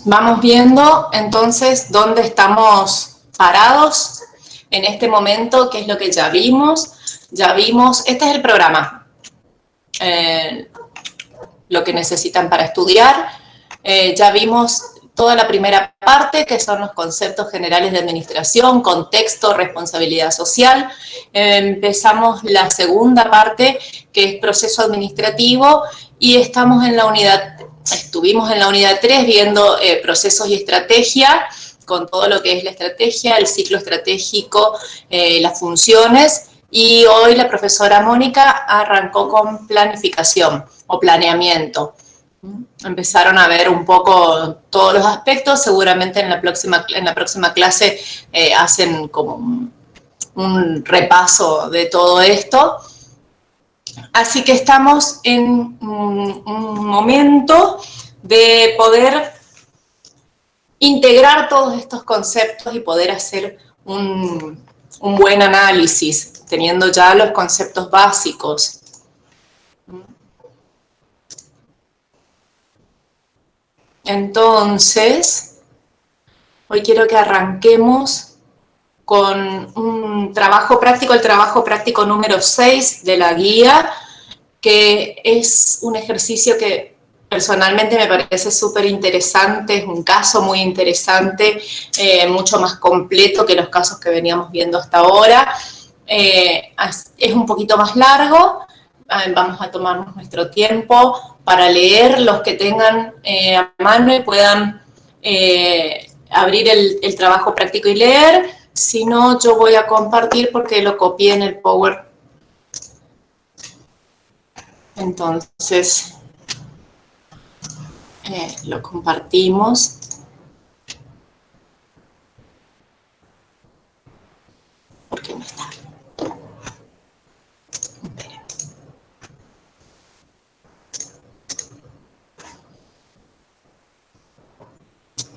Vamos viendo entonces dónde estamos parados en este momento, qué es lo que ya vimos. Ya vimos, este es el programa, lo que necesitan para estudiar. Ya vimos toda la primera parte, que son los conceptos generales de administración, contexto, responsabilidad social. Empezamos la segunda parte, que es proceso administrativo, y estuvimos en la unidad 3 viendo procesos y estrategia, con todo lo que es la estrategia, el ciclo estratégico, las funciones, y hoy la profesora Mónica arrancó con planificación o planeamiento. Empezaron a ver un poco todos los aspectos, seguramente en la próxima clase hacen como un repaso de todo esto. Así que estamos en un momento de poder integrar todos estos conceptos y poder hacer un buen análisis, teniendo ya los conceptos básicos. Entonces, hoy quiero que arranquemos con un trabajo práctico, el trabajo práctico número 6 de la guía, que es un ejercicio que personalmente me parece súper interesante, es un caso muy interesante, mucho más completo que los casos que veníamos viendo hasta ahora. Es un poquito más largo, vamos a tomarnos nuestro tiempo para leer, los que tengan a mano y puedan abrir el trabajo práctico y leer. Si no, yo voy a compartir porque lo copié en el Power. Entonces, lo compartimos. ¿Por qué no está?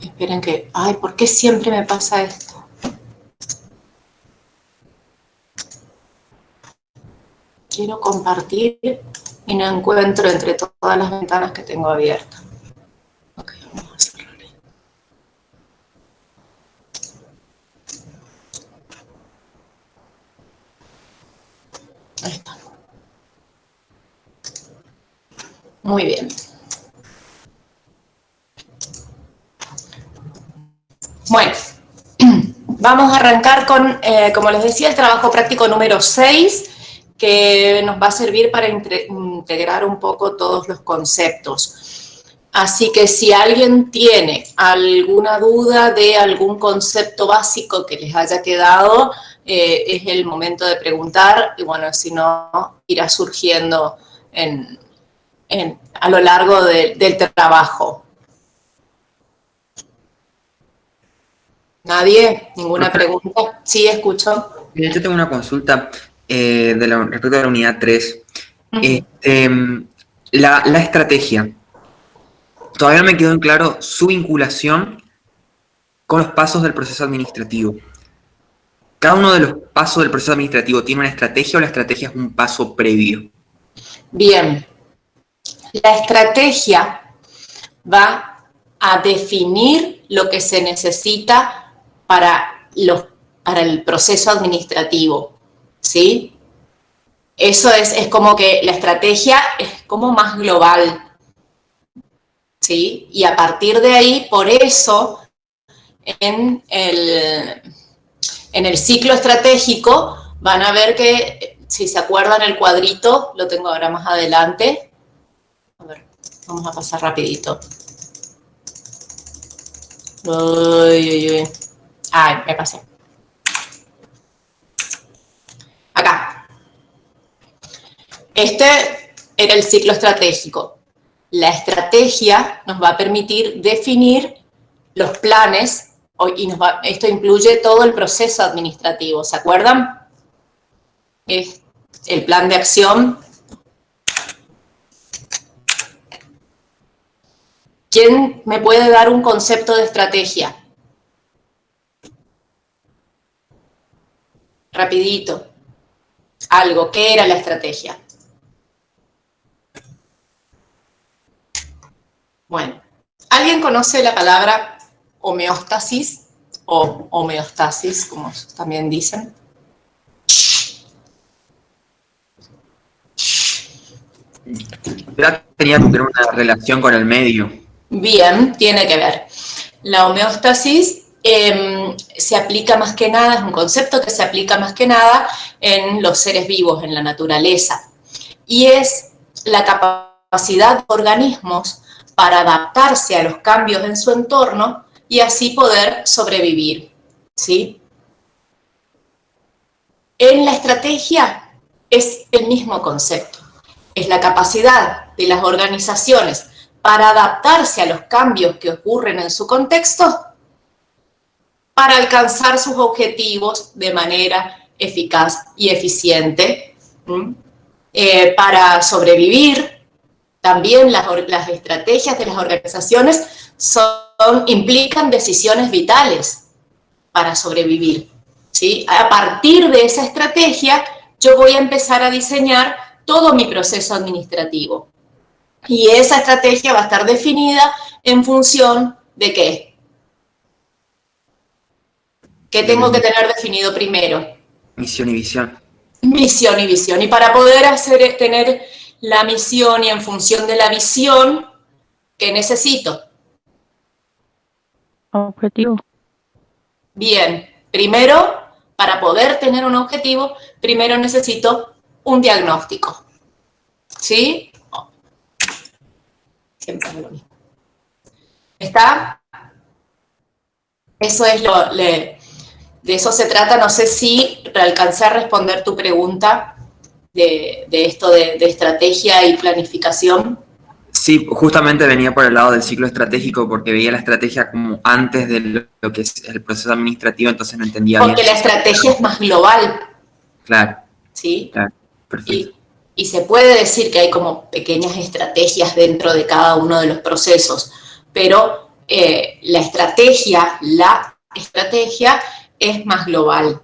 Esperen que... Ay, ¿por qué siempre me pasa esto? Quiero compartir y no encuentro entre todas las ventanas que tengo abiertas. Ok, vamos a cerrar. Ahí está. Muy bien. Bueno, vamos a arrancar con, como les decía, el trabajo práctico número 6, que nos va a servir para integrar un poco todos los conceptos. Así que si alguien tiene alguna duda de algún concepto básico que les haya quedado, es el momento de preguntar, y bueno, si no, irá surgiendo a lo largo del trabajo. ¿Nadie? ¿Ninguna pregunta? Sí, escucho. Yo tengo una consulta respecto a la unidad 3. La estrategia. Todavía no me quedó en claro su vinculación con los pasos del proceso administrativo. ¿Cada uno de los pasos del proceso administrativo tiene una estrategia o la estrategia es un paso previo? Bien. La estrategia va a definir lo que se necesita para el proceso administrativo, ¿sí? Eso es como que la estrategia es como más global, ¿sí? Y a partir de ahí, por eso, en el ciclo estratégico van a ver que, si se acuerdan el cuadrito, lo tengo ahora más adelante. A ver, vamos a pasar rapidito. Uy. Ay, me pasé. Acá. Este era el ciclo estratégico. La estrategia nos va a permitir definir los planes y esto incluye todo el proceso administrativo. ¿Se acuerdan? Es el plan de acción. ¿Quién me puede dar un concepto de estrategia? Rapidito. Algo. ¿Qué era la estrategia? Bueno, ¿Alguien conoce la palabra homeostasis o homeostasis, como también dicen? Ya tenía que tener una relación con el medio. Bien, tiene que ver. La homeostasis se aplica más que nada, es un concepto que se aplica más que nada en los seres vivos, en la naturaleza. Y es la capacidad de organismos para adaptarse a los cambios en su entorno y así poder sobrevivir, ¿sí? En la estrategia es el mismo concepto. Es la capacidad de las organizaciones para adaptarse a los cambios que ocurren en su contexto para alcanzar sus objetivos de manera eficaz y eficiente, para sobrevivir. También las estrategias de las organizaciones implican decisiones vitales para sobrevivir, ¿sí? A partir de esa estrategia, yo voy a empezar a diseñar todo mi proceso administrativo. Y esa estrategia va a estar definida en función de ¿qué? ¿Qué tengo que tener definido primero? Misión y visión. Misión y visión. Y para poder tener la misión y en función de la visión, ¿qué necesito? Objetivo. Bien, primero, para poder tener un objetivo, primero necesito un diagnóstico. ¿Sí? Siempre es lo mismo. ¿Está? Eso es de eso se trata. No sé si alcancé a responder tu pregunta de esto de estrategia y planificación. Sí, justamente venía por el lado del ciclo estratégico porque veía la estrategia como antes de lo que es el proceso administrativo, entonces no entendía bien. Porque la estrategia es más global. Claro. ¿Sí? Claro, perfecto. Y se puede decir que hay como pequeñas estrategias dentro de cada uno de los procesos, pero la estrategia es más global.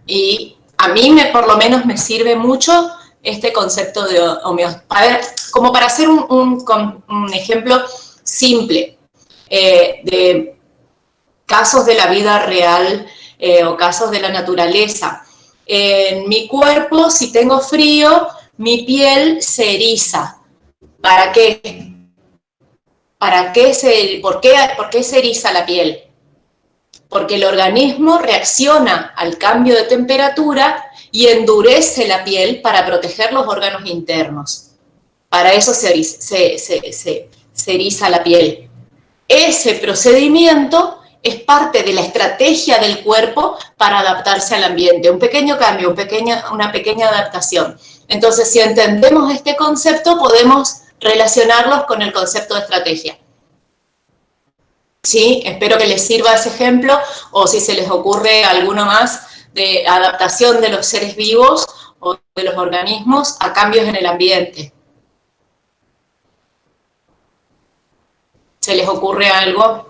Y a mí por lo menos me sirve mucho este concepto de homeostasis. A ver, como para hacer un ejemplo simple de casos de la vida real o casos de la naturaleza. En mi cuerpo, si tengo frío, mi piel se eriza. ¿Para qué? ¿Por qué se eriza la piel? Porque el organismo reacciona al cambio de temperatura y endurece la piel para proteger los órganos internos. Para eso se eriza la piel. Ese procedimiento es parte de la estrategia del cuerpo para adaptarse al ambiente. Un pequeño cambio, una pequeña adaptación. Entonces, si entendemos este concepto, podemos relacionarlos con el concepto de estrategia. ¿Sí? Espero que les sirva ese ejemplo, o si se les ocurre alguno más de adaptación de los seres vivos o de los organismos a cambios en el ambiente. ¿Se les ocurre algo?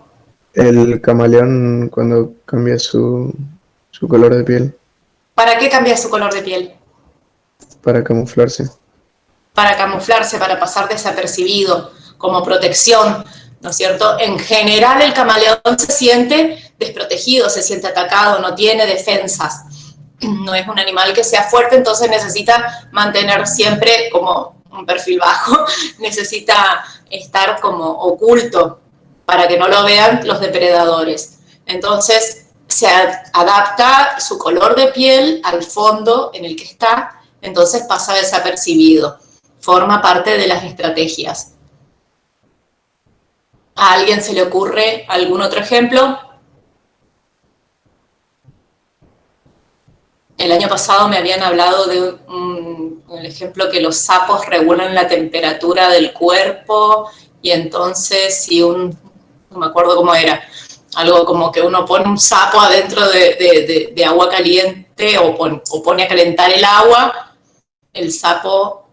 El camaleón cuando cambia su color de piel. ¿Para qué cambia su color de piel? Para camuflarse. Para camuflarse, para pasar desapercibido, como protección, ¿no es cierto? En general el camaleón se siente desprotegido, se siente atacado, no tiene defensas. No es un animal que sea fuerte, entonces necesita mantener siempre como un perfil bajo, necesita estar como oculto para que no lo vean los depredadores. Entonces se adapta su color de piel al fondo en el que está, entonces pasa desapercibido. Forma parte de las estrategias. ¿A alguien se le ocurre algún otro ejemplo? El año pasado me habían hablado de un ejemplo que los sapos regulan la temperatura del cuerpo y entonces si no me acuerdo cómo era, algo como que uno pone un sapo adentro de agua caliente o pone a calentar el agua, el sapo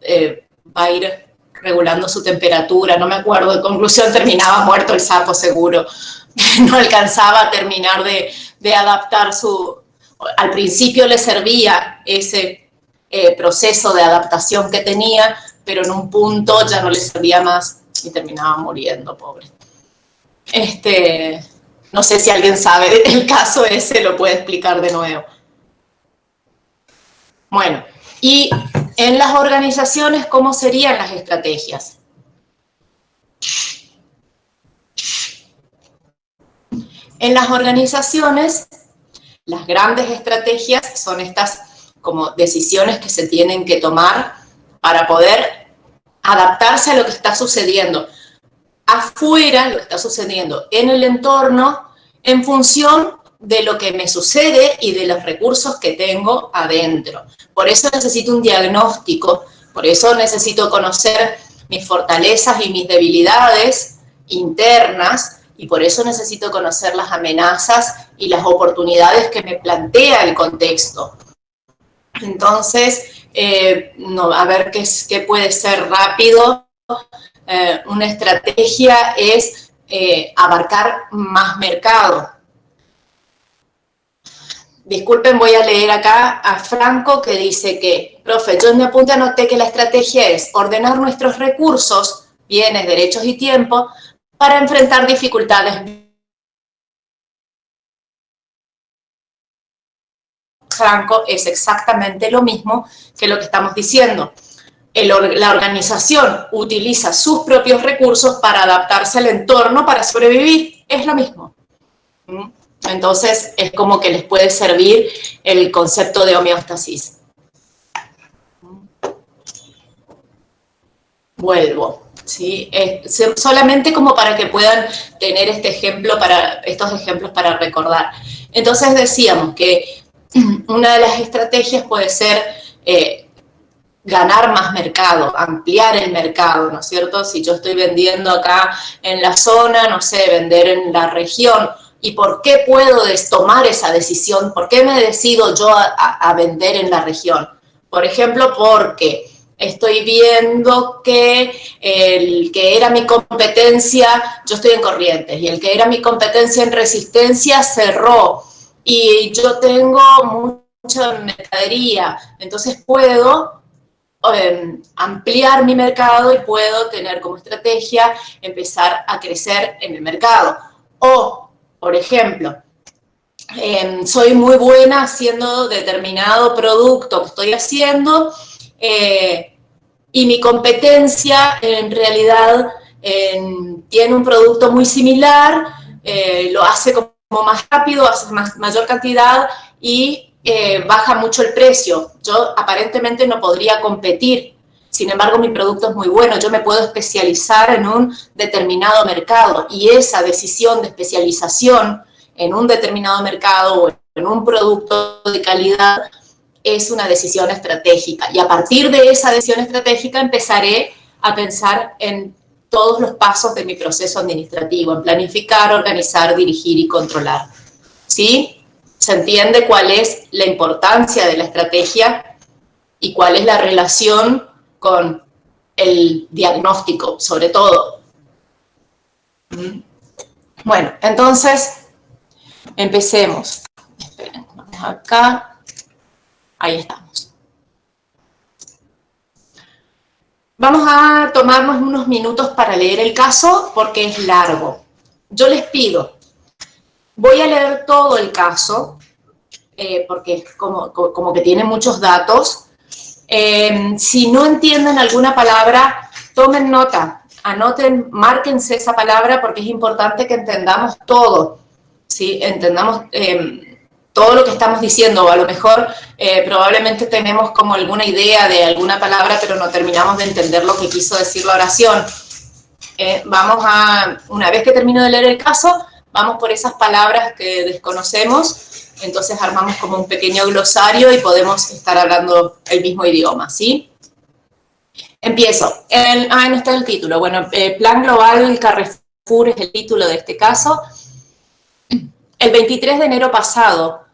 va a ir regulando su temperatura, no me acuerdo, en conclusión terminaba muerto el sapo seguro, no alcanzaba a terminar de adaptar al principio le servía ese proceso de adaptación que tenía, pero en un punto ya no le servía más y terminaba muriendo, pobre. No sé si alguien sabe el caso ese, lo puede explicar de nuevo. Bueno, y en las organizaciones, ¿cómo serían las estrategias? En las organizaciones, las grandes estrategias son estas como decisiones que se tienen que tomar para poder adaptarse a lo que está sucediendo afuera, lo que está sucediendo en el entorno, en función de lo que me sucede y de los recursos que tengo adentro. Por eso necesito un diagnóstico, por eso necesito conocer mis fortalezas y mis debilidades internas, y por eso necesito conocer las amenazas y las oportunidades que me plantea el contexto. Entonces, a ver qué puede ser rápido. Una estrategia es abarcar más mercado. Disculpen, voy a leer acá a Franco que dice que, profe, yo en mi apunte anoté que la estrategia es ordenar nuestros recursos, bienes, derechos y tiempo para enfrentar dificultades. Franco, es exactamente lo mismo que lo que estamos diciendo. La organización utiliza sus propios recursos para adaptarse al entorno, para sobrevivir. Es lo mismo. Entonces, es como que les puede servir el concepto de homeostasis. Vuelvo. ¿Sí? Solamente como para que puedan tener estos ejemplos para recordar. Entonces, decíamos que una de las estrategias puede ser ganar más mercado, ampliar el mercado, ¿no es cierto? Si yo estoy vendiendo acá en la zona, no sé, vender en la región, ¿y por qué puedo tomar esa decisión? ¿Por qué me decido yo a vender en la región? Por ejemplo, porque estoy viendo que el que era mi competencia, yo estoy en Corrientes, y el que era mi competencia en Resistencia cerró, y yo tengo mucha mercadería, entonces puedo ampliar mi mercado y puedo tener como estrategia empezar a crecer en el mercado. O, por ejemplo, soy muy buena haciendo determinado producto que estoy haciendo y mi competencia en realidad tiene un producto muy similar, lo hace como más rápido, hace mayor cantidad y baja mucho el precio. Yo aparentemente no podría competir, sin embargo mi producto es muy bueno, yo me puedo especializar en un determinado mercado y esa decisión de especialización en un determinado mercado o en un producto de calidad es una decisión estratégica. Y a partir de esa decisión estratégica empezaré a pensar en todos los pasos de mi proceso administrativo, en planificar, organizar, dirigir y controlar. ¿Sí? ¿Se entiende cuál es la importancia de la estrategia y cuál es la relación con el diagnóstico, sobre todo? Bueno, entonces, empecemos. Esperen, vamos acá. Ahí estamos. Vamos a tomarnos unos minutos para leer el caso porque es largo. Yo les pido, voy a leer todo el caso porque es como que tiene muchos datos. Si no entienden alguna palabra, tomen nota, anoten, márquense esa palabra porque es importante que entendamos todo, ¿sí? Entendamos todo lo que estamos diciendo, o a lo mejor probablemente tenemos como alguna idea de alguna palabra, pero no terminamos de entender lo que quiso decir la oración. Una vez que termino de leer el caso, vamos por esas palabras que desconocemos, entonces armamos como un pequeño glosario y podemos estar hablando el mismo idioma, ¿sí? Empiezo. No está el título. Bueno, Plan Global Carrefour es el título de este caso. El 23 de enero pasado,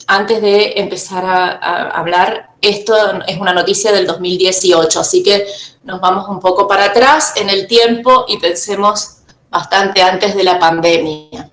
antes de empezar a hablar, esto es una noticia del 2018, así que nos vamos un poco para atrás en el tiempo y pensemos bastante antes de la pandemia.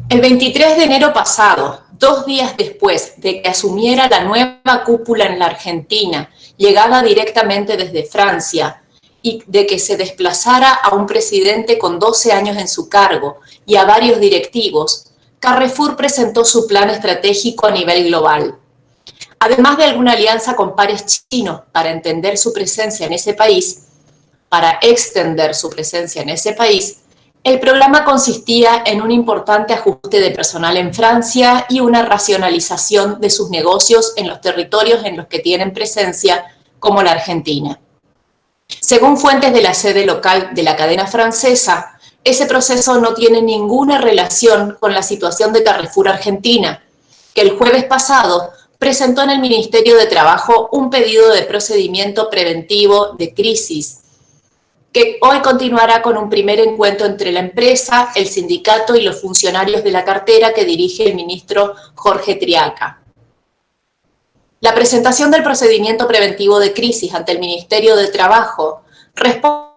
El 23 de enero pasado, 2 días después de que asumiera la nueva cúpula en la Argentina, llegada directamente desde Francia, y de que se desplazara a un presidente con 12 años en su cargo y a varios directivos, Carrefour presentó su plan estratégico a nivel global. Además de alguna alianza con pares chinos para entender su presencia en ese país, para extender su presencia en ese país, el programa consistía en un importante ajuste de personal en Francia y una racionalización de sus negocios en los territorios en los que tienen presencia, como la Argentina. Según fuentes de la sede local de la cadena francesa, ese proceso no tiene ninguna relación con la situación de Carrefour Argentina, que el jueves pasado presentó en el Ministerio de Trabajo un pedido de procedimiento preventivo de crisis, que hoy continuará con un primer encuentro entre la empresa, el sindicato y los funcionarios de la cartera que dirige el ministro Jorge Triaca. La presentación del procedimiento preventivo de crisis ante el Ministerio de Trabajo responde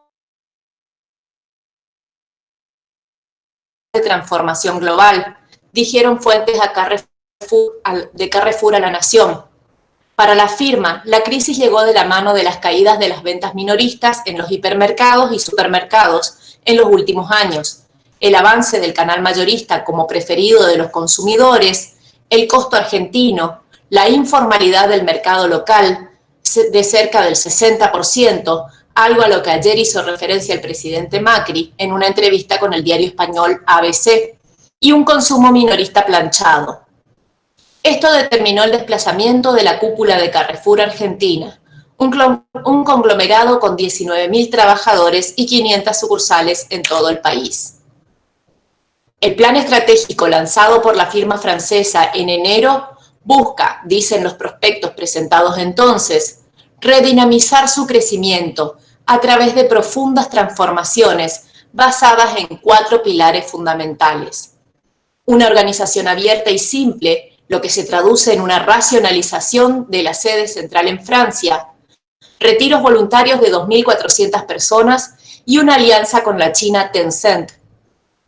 a la transformación global, dijeron fuentes de Carrefour a La Nación. Para la firma, la crisis llegó de la mano de las caídas de las ventas minoristas en los hipermercados y supermercados en los últimos años, el avance del canal mayorista como preferido de los consumidores, el costo argentino, la informalidad del mercado local de cerca del 60%, algo a lo que ayer hizo referencia el presidente Macri en una entrevista con el diario español ABC, y un consumo minorista planchado. Esto determinó el desplazamiento de la cúpula de Carrefour Argentina, un conglomerado con 19.000 trabajadores y 500 sucursales en todo el país. El plan estratégico lanzado por la firma francesa en enero busca, dicen los prospectos presentados entonces, redinamizar su crecimiento a través de profundas transformaciones basadas en 4 pilares fundamentales. Una organización abierta y simple, lo que se traduce en una racionalización de la sede central en Francia, retiros voluntarios de 2.400 personas y una alianza con la China Tencent,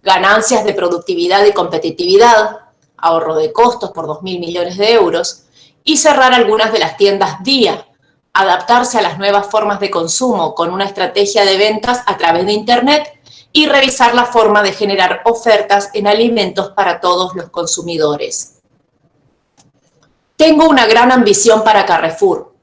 ganancias de productividad y competitividad, ahorro de costos por 2.000 millones de euros, y cerrar algunas de las tiendas día, adaptarse a las nuevas formas de consumo con una estrategia de ventas a través de Internet y revisar la forma de generar ofertas en alimentos para todos los consumidores. Tengo una gran ambición para Carrefour,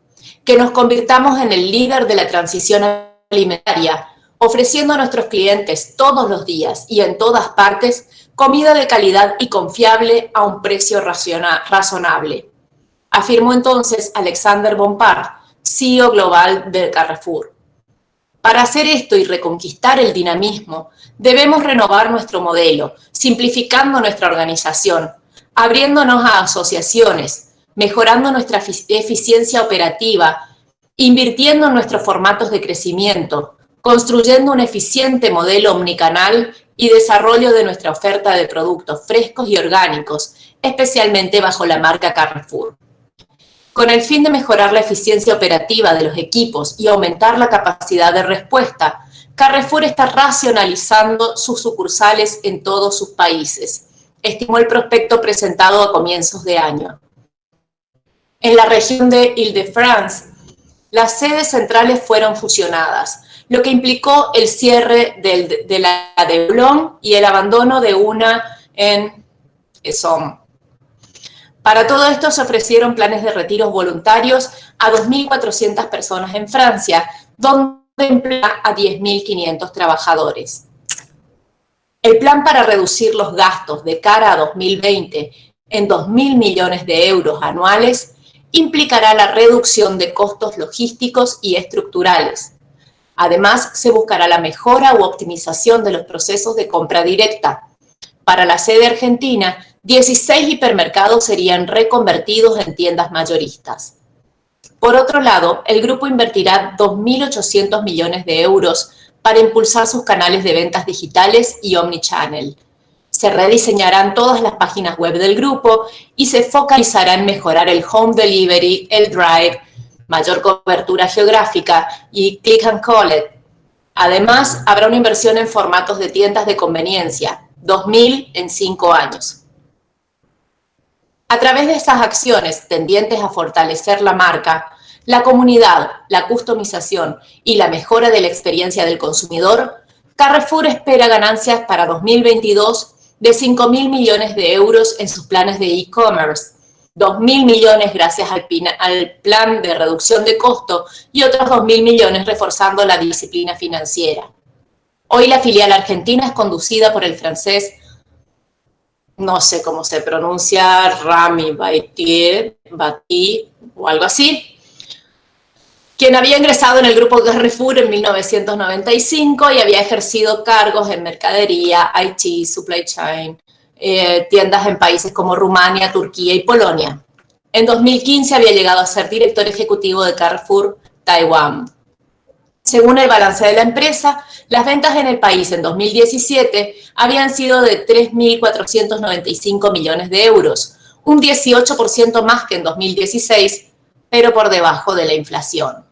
que nos convirtamos en el líder de la transición alimentaria, ofreciendo a nuestros clientes todos los días y en todas partes comida de calidad y confiable a un precio razonable, afirmó entonces Alexander Bompard, CEO global de Carrefour. Para hacer esto y reconquistar el dinamismo, debemos renovar nuestro modelo, simplificando nuestra organización, abriéndonos a asociaciones, mejorando nuestra eficiencia operativa, invirtiendo en nuestros formatos de crecimiento, construyendo un eficiente modelo omnicanal y desarrollo de nuestra oferta de productos frescos y orgánicos, especialmente bajo la marca Carrefour. Con el fin de mejorar la eficiencia operativa de los equipos y aumentar la capacidad de respuesta, Carrefour está racionalizando sus sucursales en todos sus países, estimó el prospecto presentado a comienzos de año. En la región de Île-de-France, las sedes centrales fueron fusionadas, lo que implicó el cierre de la de Boulogne y el abandono de una en Essonne. Para todo esto se ofrecieron planes de retiros voluntarios a 2.400 personas en Francia, donde emplea a 10.500 trabajadores. El plan para reducir los gastos de cara a 2020 en 2.000 millones de euros anuales implicará la reducción de costos logísticos y estructurales. Además, se buscará la mejora u optimización de los procesos de compra directa. Para la sede argentina, 16 hipermercados serían reconvertidos en tiendas mayoristas. Por otro lado, el grupo invertirá 2.800 millones de euros para impulsar sus canales de ventas digitales y omnichannel. Se rediseñarán todas las páginas web del grupo y se focalizará en mejorar el home delivery, el drive, mayor cobertura geográfica y click and collect. Además, habrá una inversión en formatos de tiendas de conveniencia, 2.000 en 5 años. A través de estas acciones tendientes a fortalecer la marca, la comunidad, la customización y la mejora de la experiencia del consumidor, Carrefour espera ganancias para 2022 de 5.000 millones de euros en sus planes de e-commerce, 2.000 millones gracias al plan de reducción de costo y otros 2.000 millones reforzando la disciplina financiera. Hoy la filial argentina es conducida por el francés, no sé cómo se pronuncia, Rami Bati o algo así, quien había ingresado en el grupo Carrefour en 1995 y había ejercido cargos en mercadería, IT, supply chain, tiendas en países como Rumania, Turquía y Polonia. En 2015 había llegado a ser director ejecutivo de Carrefour Taiwán. Según el balance de la empresa, las ventas en el país en 2017 habían sido de 3.495 millones de euros, un 18% más que en 2016, pero por debajo de la inflación.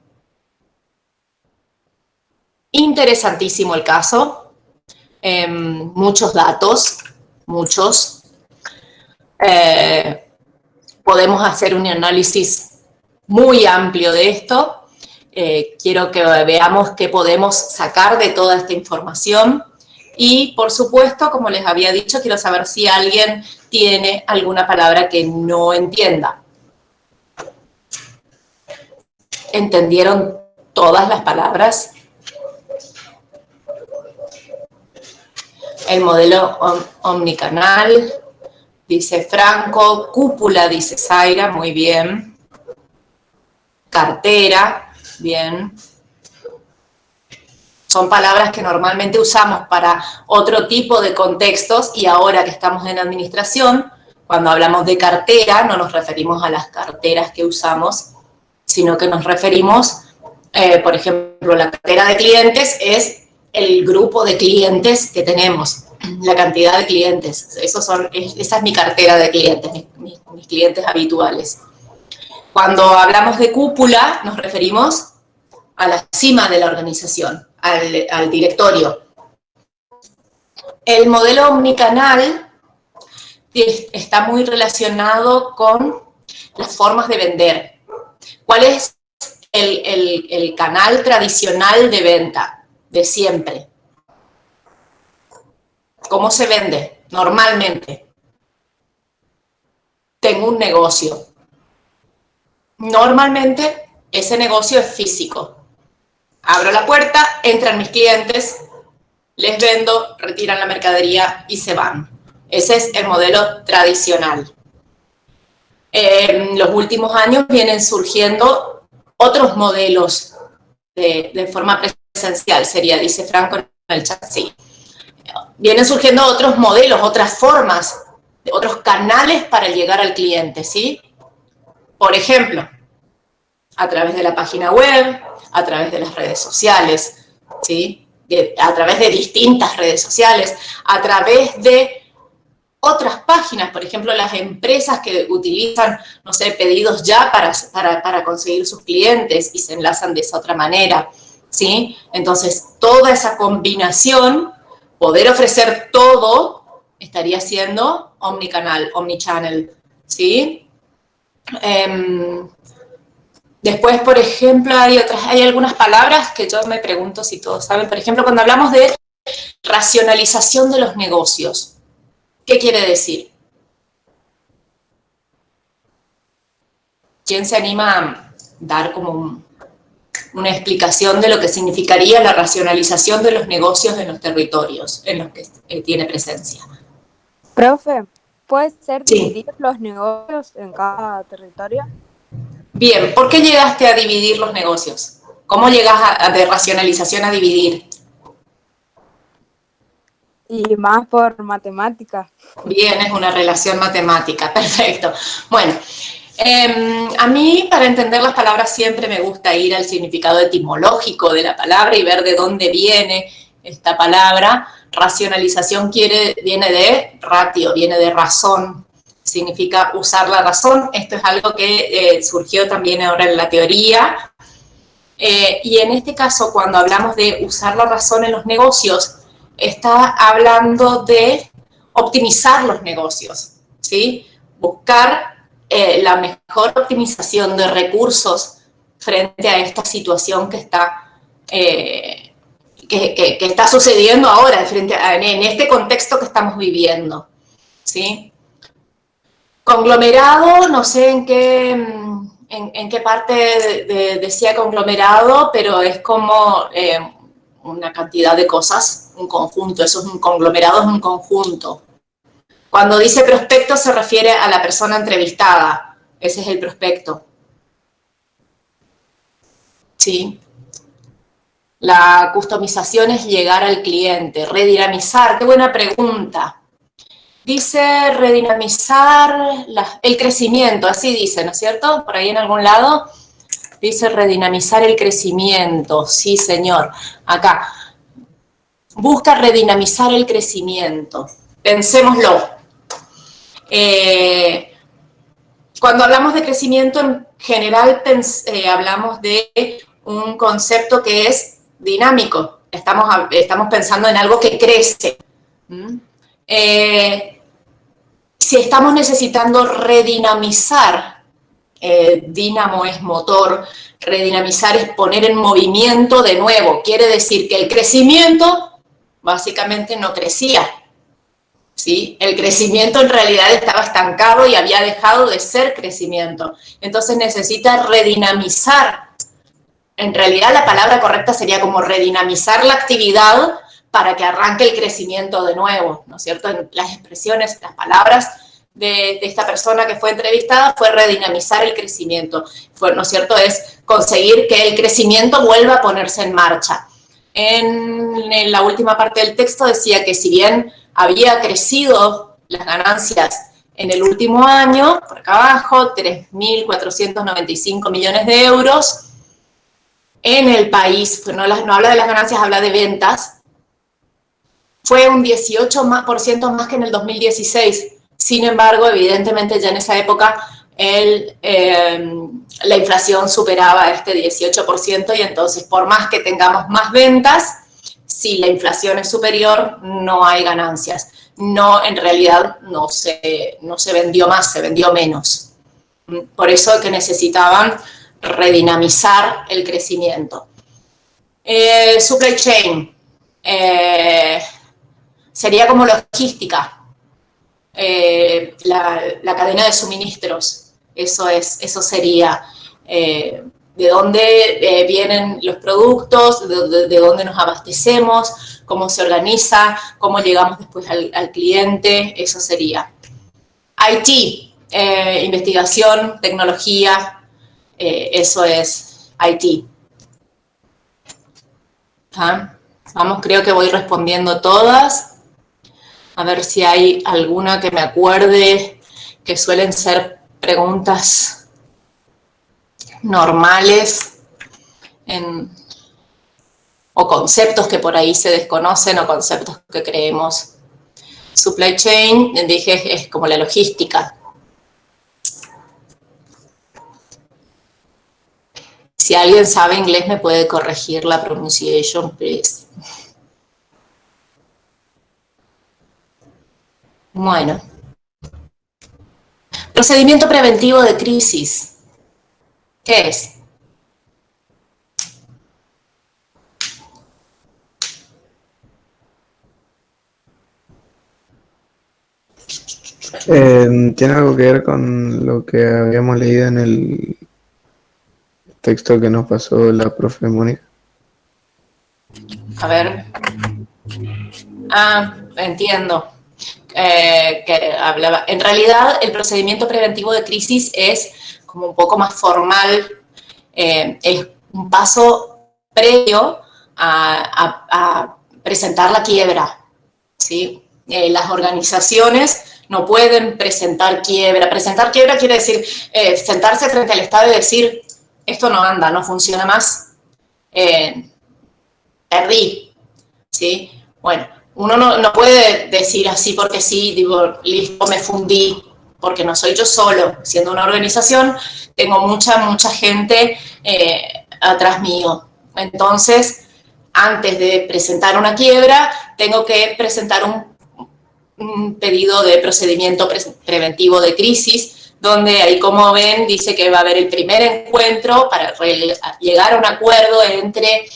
Interesantísimo el caso, muchos datos, muchos. Podemos hacer un análisis muy amplio de esto. Quiero que veamos qué podemos sacar de toda esta información y, por supuesto, como les había dicho, quiero saber si alguien tiene alguna palabra que no entienda. ¿Entendieron todas las palabras? El modelo omnicanal, dice Franco. Cúpula, dice Zaira, muy bien. Cartera. Bien. Son palabras que normalmente usamos para otro tipo de contextos y ahora que estamos en administración, cuando hablamos de cartera, no nos referimos a las carteras que usamos, sino que nos referimos, por ejemplo, la cartera de clientes es el grupo de clientes que tenemos, la cantidad de clientes. Esa es mi cartera de clientes, mis clientes habituales. Cuando hablamos de cúpula, nos referimos a la cima de la organización, al directorio. El modelo omnicanal está muy relacionado con las formas de vender. ¿Cuál es el canal tradicional de venta de siempre? ¿Cómo se vende? Normalmente. Tengo un negocio. Normalmente ese negocio es físico. Abro la puerta, entran mis clientes, les vendo, retiran la mercadería y se van. Ese es el modelo tradicional. En los últimos años vienen surgiendo otros modelos de forma presencial, dice Franco en el chat, sí. Vienen surgiendo otros modelos, otras formas, otros canales para llegar al cliente, ¿sí? Por ejemplo, a través de la página web, a través de las redes sociales, ¿sí? A través de distintas redes sociales, a través de otras páginas, por ejemplo, las empresas que utilizan, no sé, pedidos ya para conseguir sus clientes y se enlazan de esa otra manera, ¿sí? Entonces, toda esa combinación, poder ofrecer todo, estaría siendo omnicanal, omnichannel, ¿sí? Después, por ejemplo, hay algunas palabras que yo me pregunto si todos saben. Por ejemplo, cuando hablamos de racionalización de los negocios, ¿qué quiere decir? ¿Quién se anima a dar como una explicación de lo que significaría la racionalización de los negocios en los territorios en los que tiene presencia? Profe, ¿puede ser Sí. dividir los negocios en cada territorio? Bien, ¿por qué llegaste a dividir los negocios? ¿Cómo llegas de racionalización a dividir? Y más por matemáticas. Bien, es una relación matemática, perfecto. Bueno, a mí para entender las palabras siempre me gusta ir al significado etimológico de la palabra y ver de dónde viene esta palabra. Racionalización viene de ratio, viene de razón. Significa usar la razón. Esto es algo que surgió también ahora en la teoría. Y en este caso, cuando hablamos de usar la razón en los negocios, está hablando de optimizar los negocios, ¿sí? buscar la mejor optimización de recursos frente a esta situación que está, que está sucediendo ahora, en este contexto que estamos viviendo, ¿sí? Conglomerado, no sé en qué parte decía conglomerado, pero es como una cantidad de cosas, un conjunto, eso es un conglomerado, es un conjunto. Cuando dice prospecto se refiere a la persona entrevistada, ese es el prospecto. ¿Sí? La customización es llegar al cliente, redinamizar, qué buena pregunta. Dice redinamizar el crecimiento, así dice, ¿no es cierto? Por ahí en algún lado dice redinamizar el crecimiento, sí señor, acá. Busca redinamizar el crecimiento, pensémoslo. Cuando hablamos de crecimiento, en general hablamos de un concepto que es dinámico. Estamos pensando en algo que crece. Si estamos necesitando redinamizar, dínamo es motor, redinamizar es poner en movimiento de nuevo. Quiere decir que el crecimiento básicamente no crecía. ¿Sí? El crecimiento en realidad estaba estancado y había dejado de ser crecimiento. Entonces necesita redinamizar. En realidad la palabra correcta sería como redinamizar la actividad para que arranque el crecimiento de nuevo, ¿no es cierto? En las expresiones, las palabras de esta persona que fue entrevistada fue redinamizar el crecimiento. ¿No es cierto? Es conseguir que el crecimiento vuelva a ponerse en marcha. En la última parte del texto decía que si bien había crecido las ganancias en el último año, por acá abajo, 3.495 millones de euros, en el país, no habla de las ganancias, habla de ventas, fue un 18% más que en el 2016. Sin embargo, evidentemente ya en esa época la inflación superaba este 18% y entonces por más que tengamos más ventas, si la inflación es superior, no hay ganancias. No, en realidad no se vendió más, se vendió menos. Por eso es que necesitaban redinamizar el crecimiento. Supply chain sería como logística, la cadena de suministros. Eso sería de dónde vienen los productos, de dónde nos abastecemos, cómo se organiza, cómo llegamos después al cliente, eso sería. IT, investigación, tecnología, eso es IT. ¿Ah? Vamos, creo que voy respondiendo todas. A ver si hay alguna que me acuerde, que suelen ser preguntas normales o conceptos que por ahí se desconocen o conceptos que creemos. Supply chain, dije, es como la logística. Si alguien sabe inglés me puede corregir la pronunciation, please. Bueno. Procedimiento preventivo de crisis. ¿Qué es? ¿Tiene algo que ver con lo que habíamos leído en el texto que nos pasó la profe Mónica? A ver. Ah, entiendo. Que hablaba. En realidad, el procedimiento preventivo de crisis es como un poco más formal, es un paso previo a presentar la quiebra, ¿sí? Las organizaciones no pueden presentar quiebra. Presentar quiebra quiere decir sentarse frente al Estado y decir, esto no anda, no funciona más, perdí, ¿sí? Bueno, uno no puede decir así porque sí, digo, listo, me fundí, porque no soy yo solo. Siendo una organización, tengo mucha gente atrás mío. Entonces, antes de presentar una quiebra, tengo que presentar un pedido de procedimiento preventivo de crisis, donde ahí, como ven, dice que va a haber el primer encuentro para llegar a un acuerdo entre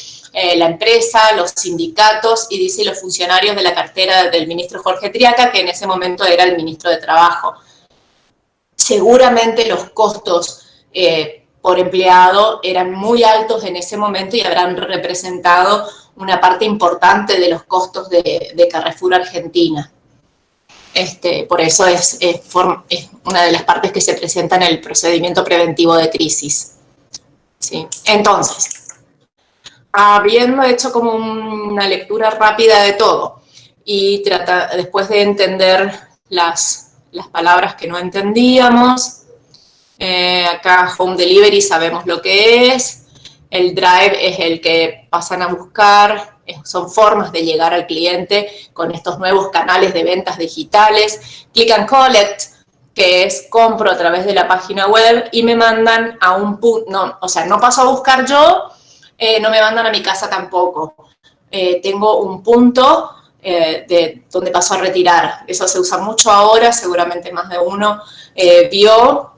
la empresa, los sindicatos y dice los funcionarios de la cartera del ministro Jorge Triaca, que en ese momento era el ministro de Trabajo. Seguramente los costos por empleado eran muy altos en ese momento y habrán representado una parte importante de los costos de Carrefour Argentina. Por eso es una de las partes que se presenta en el procedimiento preventivo de crisis. ¿Sí? Entonces, habiendo hecho como una lectura rápida de todo y después de entender las palabras que no entendíamos, acá Home Delivery sabemos lo que es, el Drive es el que pasan a buscar, son formas de llegar al cliente con estos nuevos canales de ventas digitales, Click and Collect, que es compro a través de la página web y me mandan a un punto, o sea, no paso a buscar yo, no me mandan a mi casa tampoco. Tengo un punto de donde paso a retirar. Eso se usa mucho ahora, seguramente más de uno vio,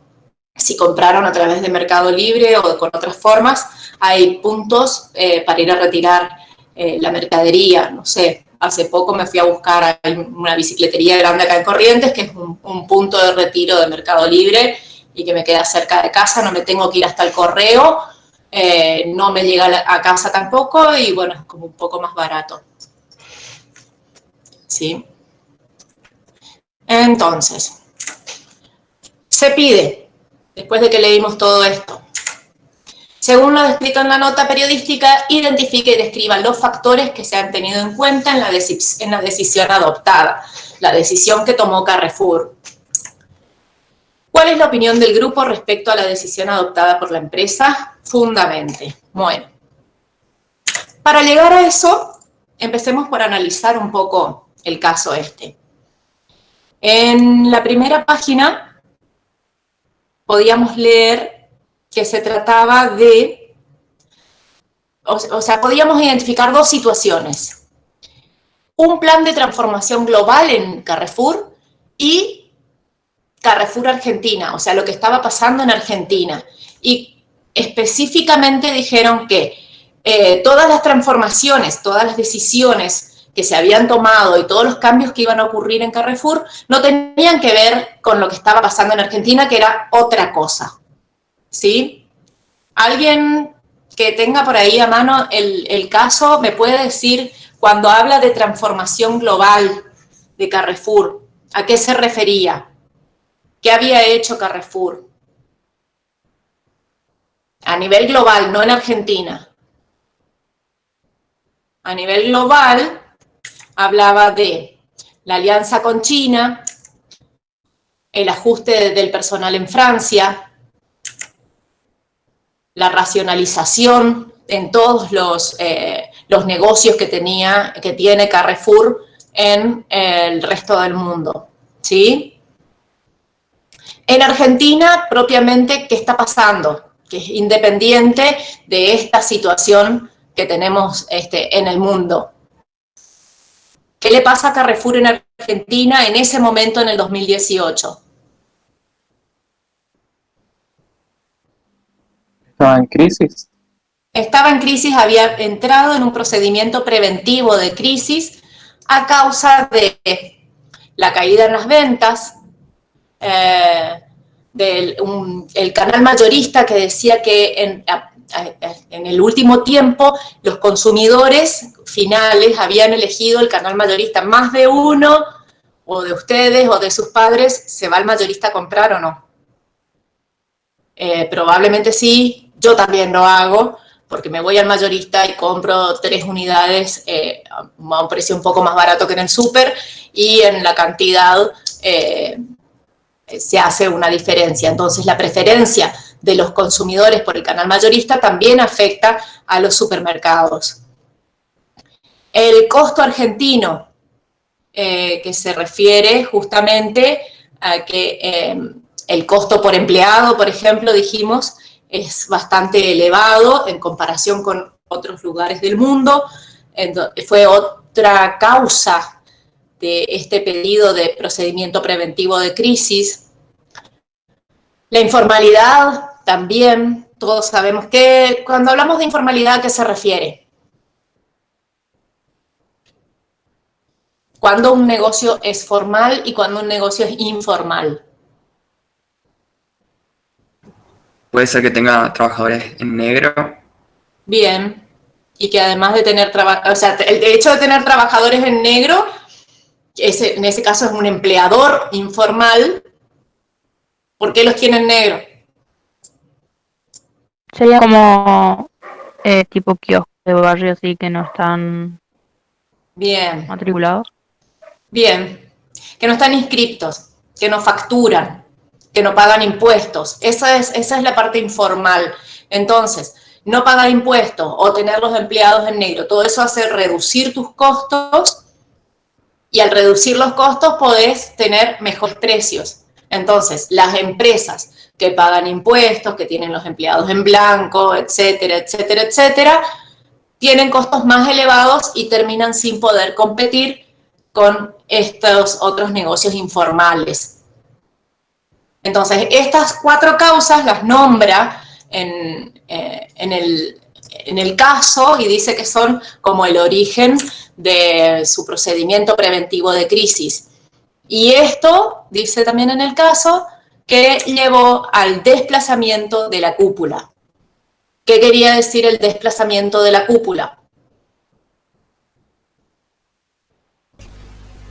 si compraron a través de Mercado Libre o con otras formas, hay puntos para ir a retirar la mercadería. No sé, hace poco me fui a buscar a una bicicletería grande acá en Corrientes, que es un punto de retiro de Mercado Libre y que me queda cerca de casa, no me tengo que ir hasta el correo, no me llega a casa tampoco y bueno, es como un poco más barato. ¿Sí? Entonces, se pide, después de que leímos todo esto, según lo descrito en la nota periodística, identifique y describa los factores que se han tenido en cuenta en la decisión adoptada, la decisión que tomó Carrefour. ¿Cuál es la opinión del grupo respecto a la decisión adoptada por la empresa? Fundamente. Bueno, para llegar a eso, empecemos por analizar un poco el caso este. En la primera página podíamos leer que se trataba de, o sea, podíamos identificar dos situaciones. Un plan de transformación global en Carrefour y Carrefour Argentina, o sea, lo que estaba pasando en Argentina. Y específicamente dijeron que todas las transformaciones, todas las decisiones que se habían tomado y todos los cambios que iban a ocurrir en Carrefour no tenían que ver con lo que estaba pasando en Argentina, que era otra cosa. ¿Sí? ¿Alguien que tenga por ahí a mano el caso me puede decir, cuando habla de transformación global de Carrefour, a qué se refería? ¿Qué había hecho Carrefour? A nivel global, no en Argentina. A nivel global, hablaba de la alianza con China, el ajuste del personal en Francia, la racionalización en todos los negocios que tiene Carrefour en el resto del mundo, ¿sí? En Argentina, propiamente, ¿qué está pasando? Que es independiente de esta situación que tenemos en el mundo. ¿Qué le pasa a Carrefour en Argentina en ese momento, en el 2018? ¿Estaba en crisis? Estaba en crisis, había entrado en un procedimiento preventivo de crisis a causa de la caída en las ventas, el canal mayorista que decía que en el último tiempo los consumidores finales habían elegido el canal mayorista. Más de uno, o de ustedes o de sus padres, ¿se va al mayorista a comprar o no? Probablemente sí. Yo también lo hago, porque me voy al mayorista y compro 3 unidades a un precio un poco más barato que en el súper, y en la cantidad se hace una diferencia. Entonces, la preferencia de los consumidores por el canal mayorista también afecta a los supermercados. El costo argentino, que se refiere justamente a que el costo por empleado, por ejemplo, dijimos, es bastante elevado en comparación con otros lugares del mundo. Fue otra causa de este pedido de procedimiento preventivo de crisis. La informalidad también, todos sabemos que cuando hablamos de informalidad, ¿a qué se refiere? Cuando un negocio es formal y cuando un negocio es informal. Puede ser que tenga trabajadores en negro. Bien, y que además de tener o sea, el hecho de tener trabajadores en negro, en ese caso es un empleador informal. ¿Por qué los tiene en negro? Sería como tipo kiosco de barrio, así que no están Bien, matriculados. bien. Que no están inscriptos, que no facturan, que no pagan impuestos. Esa es la parte informal. Entonces, no pagar impuestos o tener los empleados en negro, todo eso hace reducir tus costos y al reducir los costos podés tener mejores precios. Entonces, las empresas que pagan impuestos, que tienen los empleados en blanco, etcétera, etcétera, etcétera, tienen costos más elevados y terminan sin poder competir con estos otros negocios informales. Entonces, estas 4 causas las nombra en el caso y dice que son como el origen de su procedimiento preventivo de crisis. Y esto, dice también en el caso, que llevó al desplazamiento de la cúpula. ¿Qué quería decir el desplazamiento de la cúpula?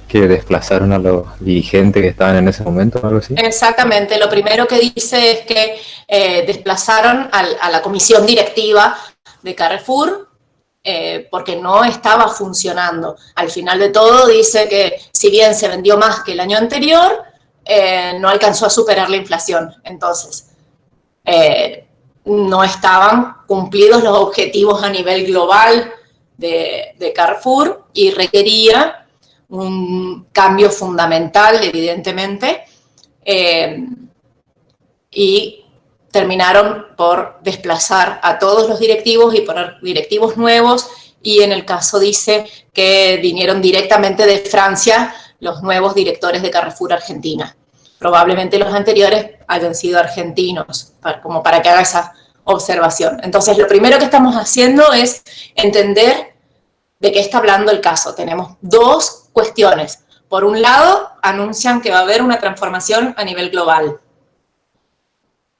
Que desplazaron a los dirigentes que estaban en ese momento o algo así. Exactamente, lo primero que dice es que desplazaron a la comisión directiva de Carrefour porque no estaba funcionando. Al final de todo dice que si bien se vendió más que el año anterior, no alcanzó a superar la inflación. Entonces, no estaban cumplidos los objetivos a nivel global de Carrefour y requería un cambio fundamental, evidentemente, y terminaron por desplazar a todos los directivos y poner directivos nuevos, y en el caso dice que vinieron directamente de Francia los nuevos directores de Carrefour Argentina. Probablemente los anteriores hayan sido argentinos, como para que haga esa observación. Entonces, lo primero que estamos haciendo es entender de qué está hablando el caso. Tenemos 2 cuestiones. Por un lado, anuncian que va a haber una transformación a nivel global.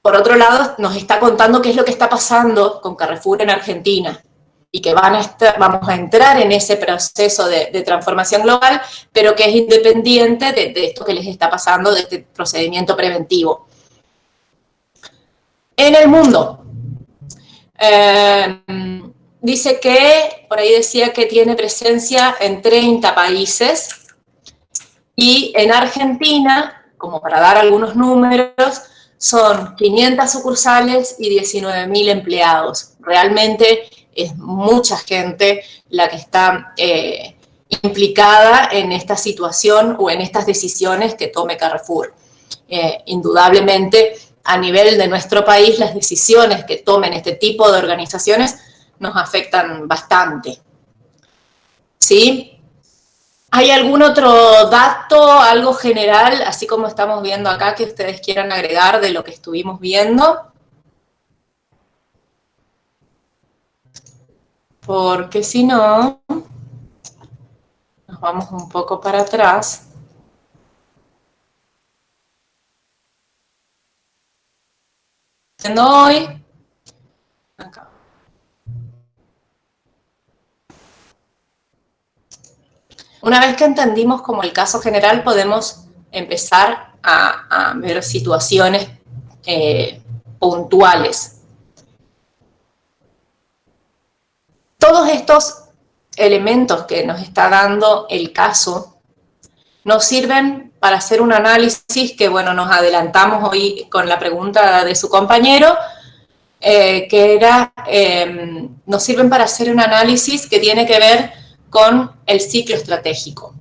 Por otro lado, nos está contando qué es lo que está pasando con Carrefour en Argentina y que vamos a entrar en ese proceso de transformación global, pero que es independiente de esto que les está pasando, de este procedimiento preventivo. En el mundo, dice que, por ahí decía que tiene presencia en 30 países y en Argentina, como para dar algunos números, son 500 sucursales y 19.000 empleados. Realmente es mucha gente la que está implicada en esta situación o en estas decisiones que tome Carrefour. Indudablemente, a nivel de nuestro país, las decisiones que tomen este tipo de organizaciones nos afectan bastante. ¿Sí? ¿Hay algún otro dato, algo general, así como estamos viendo acá, que ustedes quieran agregar de lo que estuvimos viendo? Porque si no, nos vamos un poco para atrás. Hoy, acá. Una vez que entendimos como el caso general, podemos empezar a ver situaciones puntuales. Todos estos elementos que nos está dando el caso nos sirven para hacer un análisis que, bueno, nos adelantamos hoy con la pregunta de su compañero, que era, nos sirven para hacer un análisis que tiene que ver con el ciclo estratégico.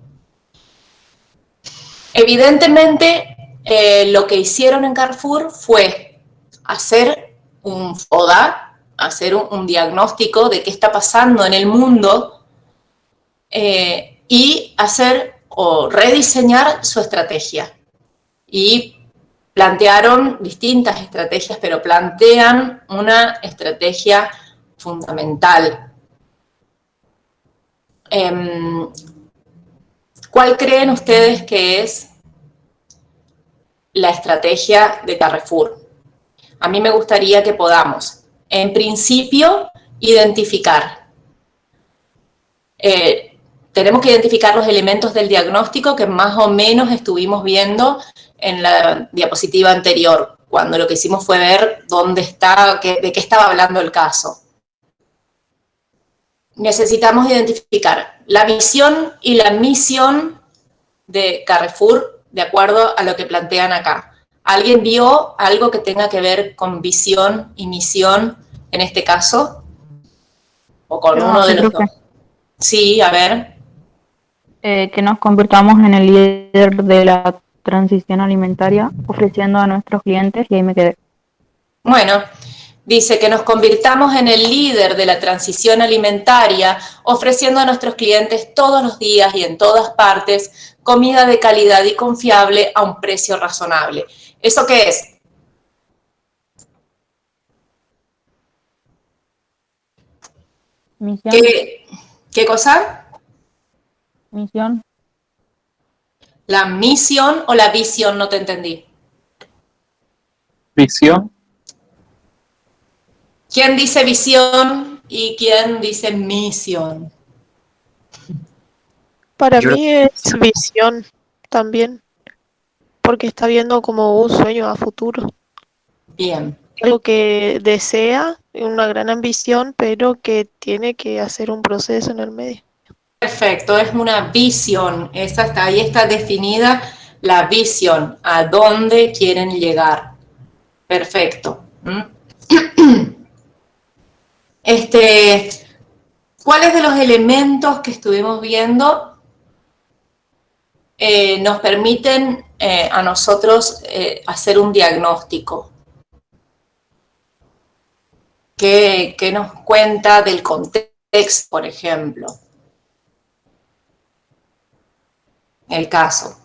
Evidentemente, lo que hicieron en Carrefour fue hacer un FODA, hacer un diagnóstico de qué está pasando en el mundo y hacer o rediseñar su estrategia. Y plantearon distintas estrategias, pero plantean una estrategia fundamental. ¿Cuál creen ustedes que es la estrategia de Carrefour? A mí me gustaría que podamos, en principio, identificar. Tenemos que identificar los elementos del diagnóstico que más o menos estuvimos viendo en la diapositiva anterior, cuando lo que hicimos fue ver dónde está, de qué estaba hablando el caso. Necesitamos identificar la visión y la misión de Carrefour de acuerdo a lo que plantean acá. ¿Alguien vio algo que tenga que ver con visión y misión en este caso? ¿O con uno de los dos? Sí, a ver. Que nos convirtamos en el líder de la transición alimentaria, ofreciendo a nuestros clientes, y ahí me quedé. Bueno, dice que nos convirtamos en el líder de la transición alimentaria, ofreciendo a nuestros clientes todos los días y en todas partes comida de calidad y confiable a un precio razonable. ¿Eso qué es? Misión. ¿Qué cosa? Misión. ¿La misión o la visión? No te entendí. Visión. ¿Quién dice visión y quién dice misión? Para mí es visión también, porque está viendo como un sueño a futuro. Bien. Algo que desea, una gran ambición, pero que tiene que hacer un proceso en el medio. Perfecto, es una visión. Ahí está definida la visión, a dónde quieren llegar. Perfecto. ¿Cuáles de los elementos que estuvimos viendo nos permiten a nosotros hacer un diagnóstico? ¿Qué nos cuenta del contexto, por ejemplo? El caso.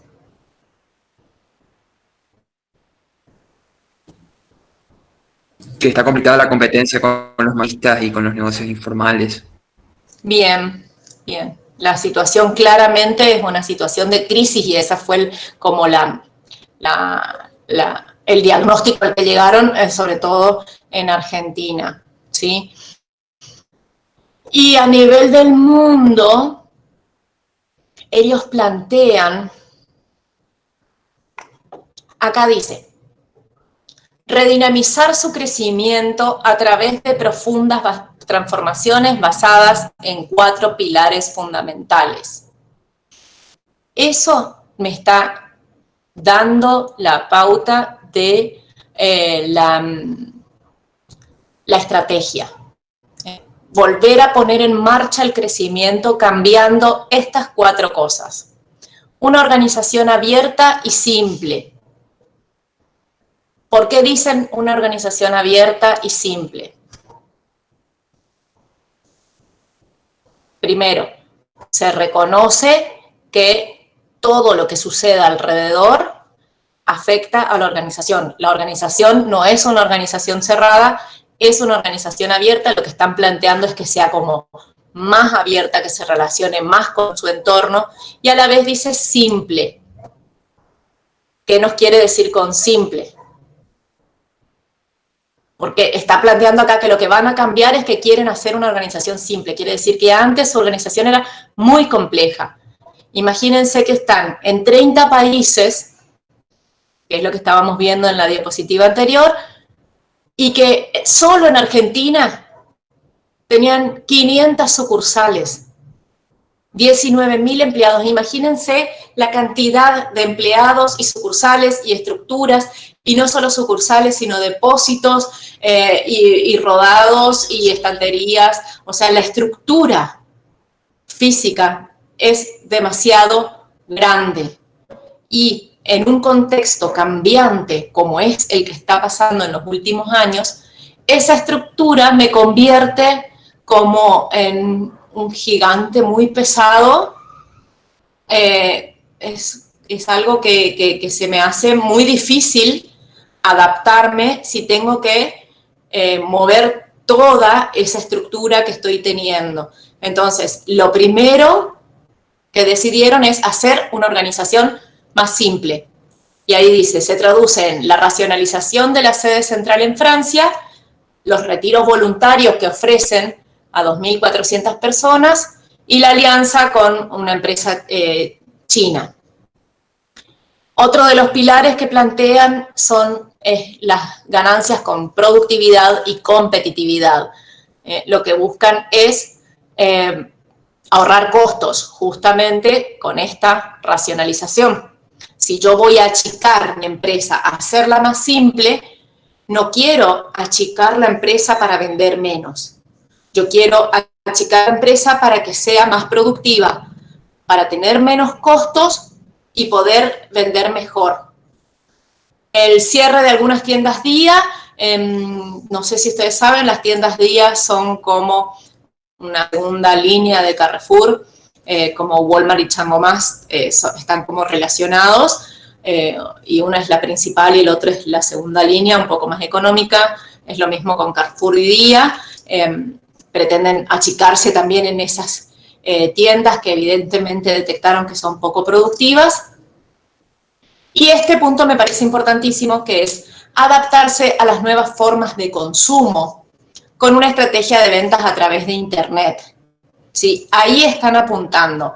Que está complicada la competencia con los mayoristas y con los negocios informales. Bien, bien. La situación claramente es una situación de crisis y esa fue como el diagnóstico al que llegaron, sobre todo en Argentina, ¿sí? Y a nivel del mundo, ellos plantean, acá dice, redinamizar su crecimiento a través de profundas transformaciones basadas en 4 pilares fundamentales. Eso me está dando la pauta de la estrategia. Volver a poner en marcha el crecimiento cambiando estas 4 cosas. Una organización abierta y simple. ¿Por qué dicen una organización abierta y simple? Primero, se reconoce que todo lo que suceda alrededor afecta a la organización. La organización no es una organización cerrada, es una organización abierta. Lo que están planteando es que sea como más abierta, que se relacione más con su entorno, y a la vez dice simple. ¿Qué nos quiere decir con simple? Porque está planteando acá que lo que van a cambiar es que quieren hacer una organización simple. Quiere decir que antes su organización era muy compleja. Imagínense que están en 30 países, que es lo que estábamos viendo en la diapositiva anterior, y que solo en Argentina tenían 500 sucursales, 19.000 empleados. Imagínense la cantidad de empleados y sucursales y estructuras, y no solo sucursales, sino depósitos y rodados y estanterías. O sea, la estructura física es demasiado grande. Y en un contexto cambiante como es el que está pasando en los últimos años, esa estructura me convierte como en un gigante muy pesado es algo que se me hace muy difícil adaptarme si tengo que mover toda esa estructura que estoy teniendo. Entonces, lo primero que decidieron es hacer una organización más simple. Y ahí dice, se traduce en la racionalización de la sede central en Francia, los retiros voluntarios que ofrecen a 2.400 personas y la alianza con una empresa china. Otro de los pilares que plantean son las ganancias con productividad y competitividad. Lo que buscan es ahorrar costos justamente con esta racionalización. Si yo voy a achicar mi empresa, a hacerla más simple, no quiero achicar la empresa para vender menos. Yo quiero achicar la empresa para que sea más productiva, para tener menos costos y poder vender mejor. El cierre de algunas tiendas día, no sé si ustedes saben, las tiendas día son como una segunda línea de Carrefour, como Walmart y Chango Más, están como relacionados, y una es la principal y el otro es la segunda línea, un poco más económica. Es lo mismo con Carrefour y Día. Pretenden achicarse también en esas tiendas que evidentemente detectaron que son poco productivas. Y este punto me parece importantísimo, que es adaptarse a las nuevas formas de consumo con una estrategia de ventas a través de Internet. Sí, ahí están apuntando.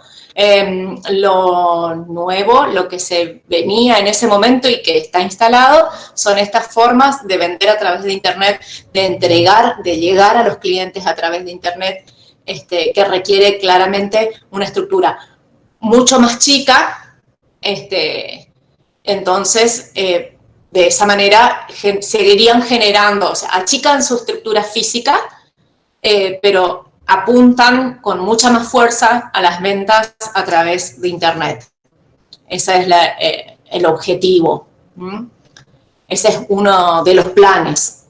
Lo nuevo, lo que se venía en ese momento y que está instalado, son estas formas de vender a través de Internet, de entregar, de llegar a los clientes a través de Internet, que requiere claramente una estructura mucho más chica. Entonces, de esa manera seguirían generando, o sea, achican su estructura física, pero apuntan con mucha más fuerza a las ventas a través de Internet. Ese es el objetivo. Ese es uno de los planes.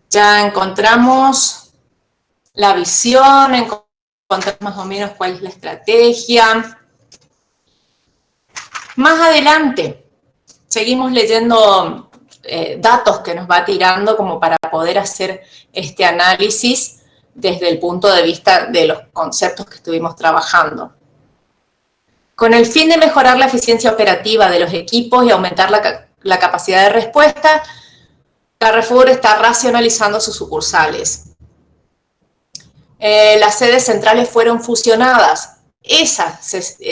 Ya encontramos la visión, encontramos más o menos cuál es la estrategia. Más adelante, seguimos leyendo datos que nos va tirando como para poder hacer este análisis desde el punto de vista de los conceptos que estuvimos trabajando. Con el fin de mejorar la eficiencia operativa de los equipos y aumentar la capacidad de respuesta, Carrefour está racionalizando sus sucursales. Las sedes centrales fueron fusionadas. Esa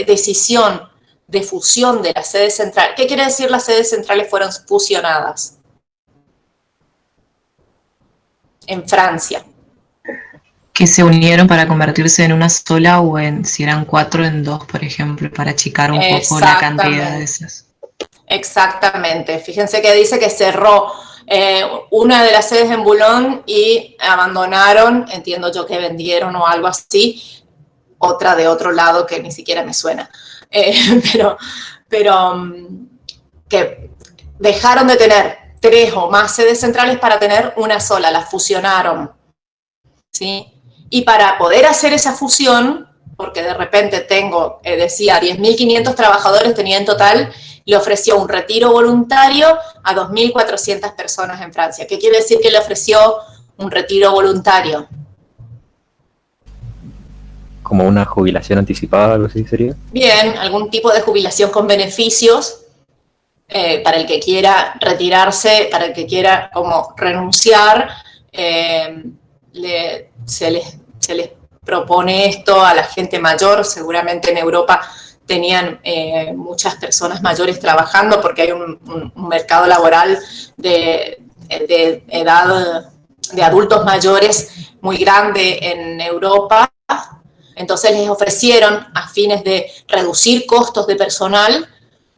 decisión de fusión de la sede central. ¿Qué quiere decir las sedes centrales fueron fusionadas? En Francia. Que se unieron para convertirse en una sola, o si eran 4 en 2, por ejemplo, para achicar un poco la cantidad de esas. Exactamente. Fíjense que dice que cerró una de las sedes en Boulogne y abandonaron, entiendo yo que vendieron o algo así, otra de otro lado que ni siquiera me suena. Pero que dejaron de tener 3 o más sedes centrales para tener una sola, las fusionaron, ¿sí? Y para poder hacer esa fusión, porque de repente tengo, decía, 10.500 trabajadores tenía en total, le ofreció un retiro voluntario a 2.400 personas en Francia. ¿Qué quiere decir que le ofreció un retiro voluntario? ¿Como una jubilación anticipada, algo así sería? Bien, algún tipo de jubilación con beneficios para el que quiera retirarse, para el que quiera como renunciar. Se les propone esto a la gente mayor. Seguramente en Europa tenían muchas personas mayores trabajando porque hay un mercado laboral de edad de adultos mayores muy grande en Europa. Entonces les ofrecieron, a fines de reducir costos de personal,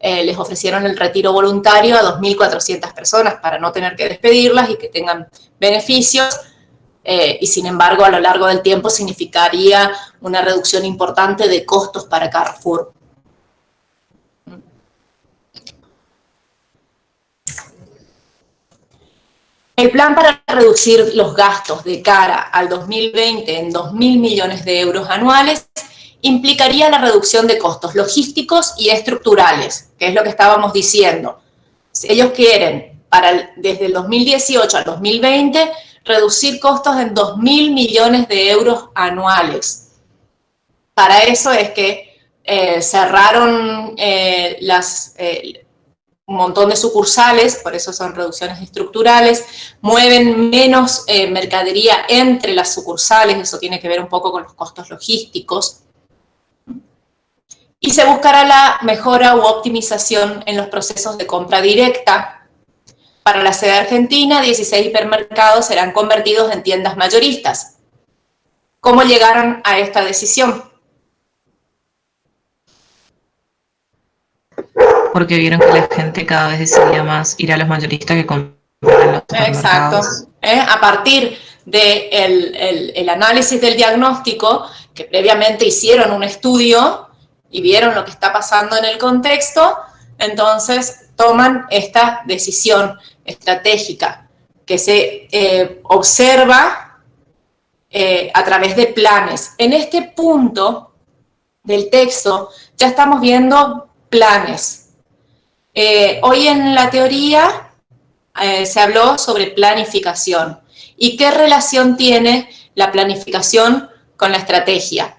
les ofrecieron el retiro voluntario a 2.400 personas para no tener que despedirlas y que tengan beneficios. Y sin embargo, a lo largo del tiempo significaría una reducción importante de costos para Carrefour. El plan para reducir los gastos de cara al 2020 en 2.000 millones de euros anuales implicaría la reducción de costos logísticos y estructurales, que es lo que estábamos diciendo. Ellos quieren, desde el 2018 al 2020, reducir costos en 2.000 millones de euros anuales. Para eso es que cerraron un montón de sucursales, por eso son reducciones estructurales, mueven menos mercadería entre las sucursales, eso tiene que ver un poco con los costos logísticos, y se buscará la mejora u optimización en los procesos de compra directa. Para la sede argentina, 16 hipermercados serán convertidos en tiendas mayoristas. ¿Cómo llegaron a esta decisión? Porque vieron que la gente cada vez decidía más ir a los mayoristas que comprar en los supermercados. Exacto. A partir del análisis del diagnóstico, que previamente hicieron un estudio y vieron lo que está pasando en el contexto, entonces toman esta decisión estratégica que se observa a través de planes. En este punto del texto ya estamos viendo planes. Hoy en la teoría se habló sobre planificación. ¿Y qué relación tiene la planificación con la estrategia?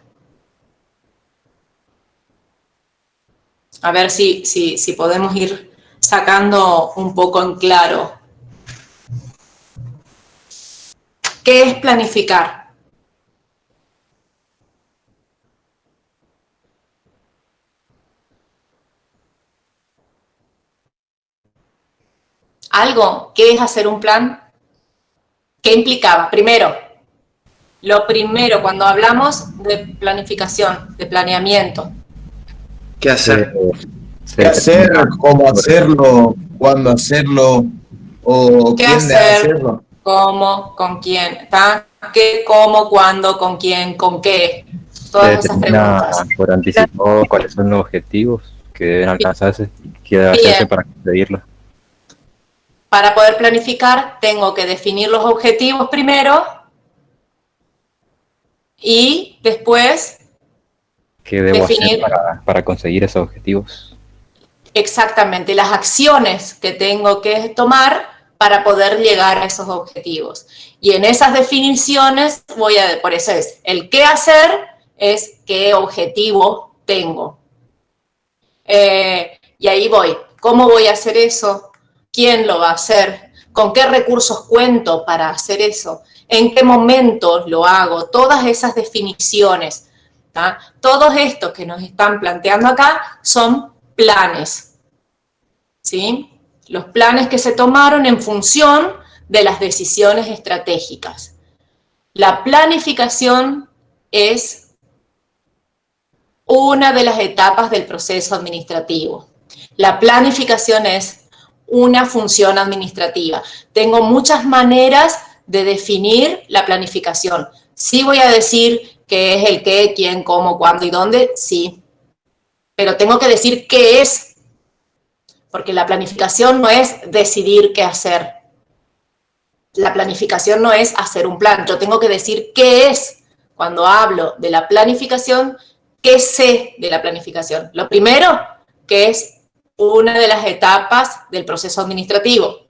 A ver si podemos ir sacando un poco en claro. ¿Qué es planificar? Algo, ¿qué es hacer un plan? ¿Qué implicaba? Lo primero, cuando hablamos de planificación, de planeamiento. ¿Qué hacer? ¿Qué hacer? ¿Cómo hacerlo? ¿Cuándo hacerlo? ¿O ¿Qué quién debe hacer? hacerlo? ¿Cómo? ¿Con quién? ¿Está? ¿Qué? ¿Cómo? ¿Cuándo? ¿Con quién? ¿Con qué? Todas esas preguntas. Por anticipado cuáles son los objetivos que deben alcanzarse y qué debe hacerse para conseguirlos. Para poder planificar, tengo que definir los objetivos primero y después ¿Qué debo definir hacer para conseguir esos objetivos? exactamente las acciones que tengo que tomar para poder llegar a esos objetivos. Y en esas definiciones por eso es el qué hacer, es qué objetivo tengo. Y ahí voy. ¿Cómo voy a hacer eso? ¿Quién lo va a hacer? ¿Con qué recursos cuento para hacer eso? ¿En qué momento lo hago? Todas esas definiciones, ¿tá? Todos estos que nos están planteando acá son planes, ¿sí? Los planes que se tomaron en función de las decisiones estratégicas. La planificación es una de las etapas del proceso administrativo. La planificación es una función administrativa. Tengo muchas maneras de definir la planificación. Sí voy a decir qué es el qué, quién, cómo, cuándo y dónde, sí. Pero tengo que decir qué es, porque la planificación no es decidir qué hacer. La planificación no es hacer un plan. Yo tengo que decir qué es. Cuando hablo de la planificación, ¿qué sé de la planificación? Lo primero, que es una de las etapas del proceso administrativo.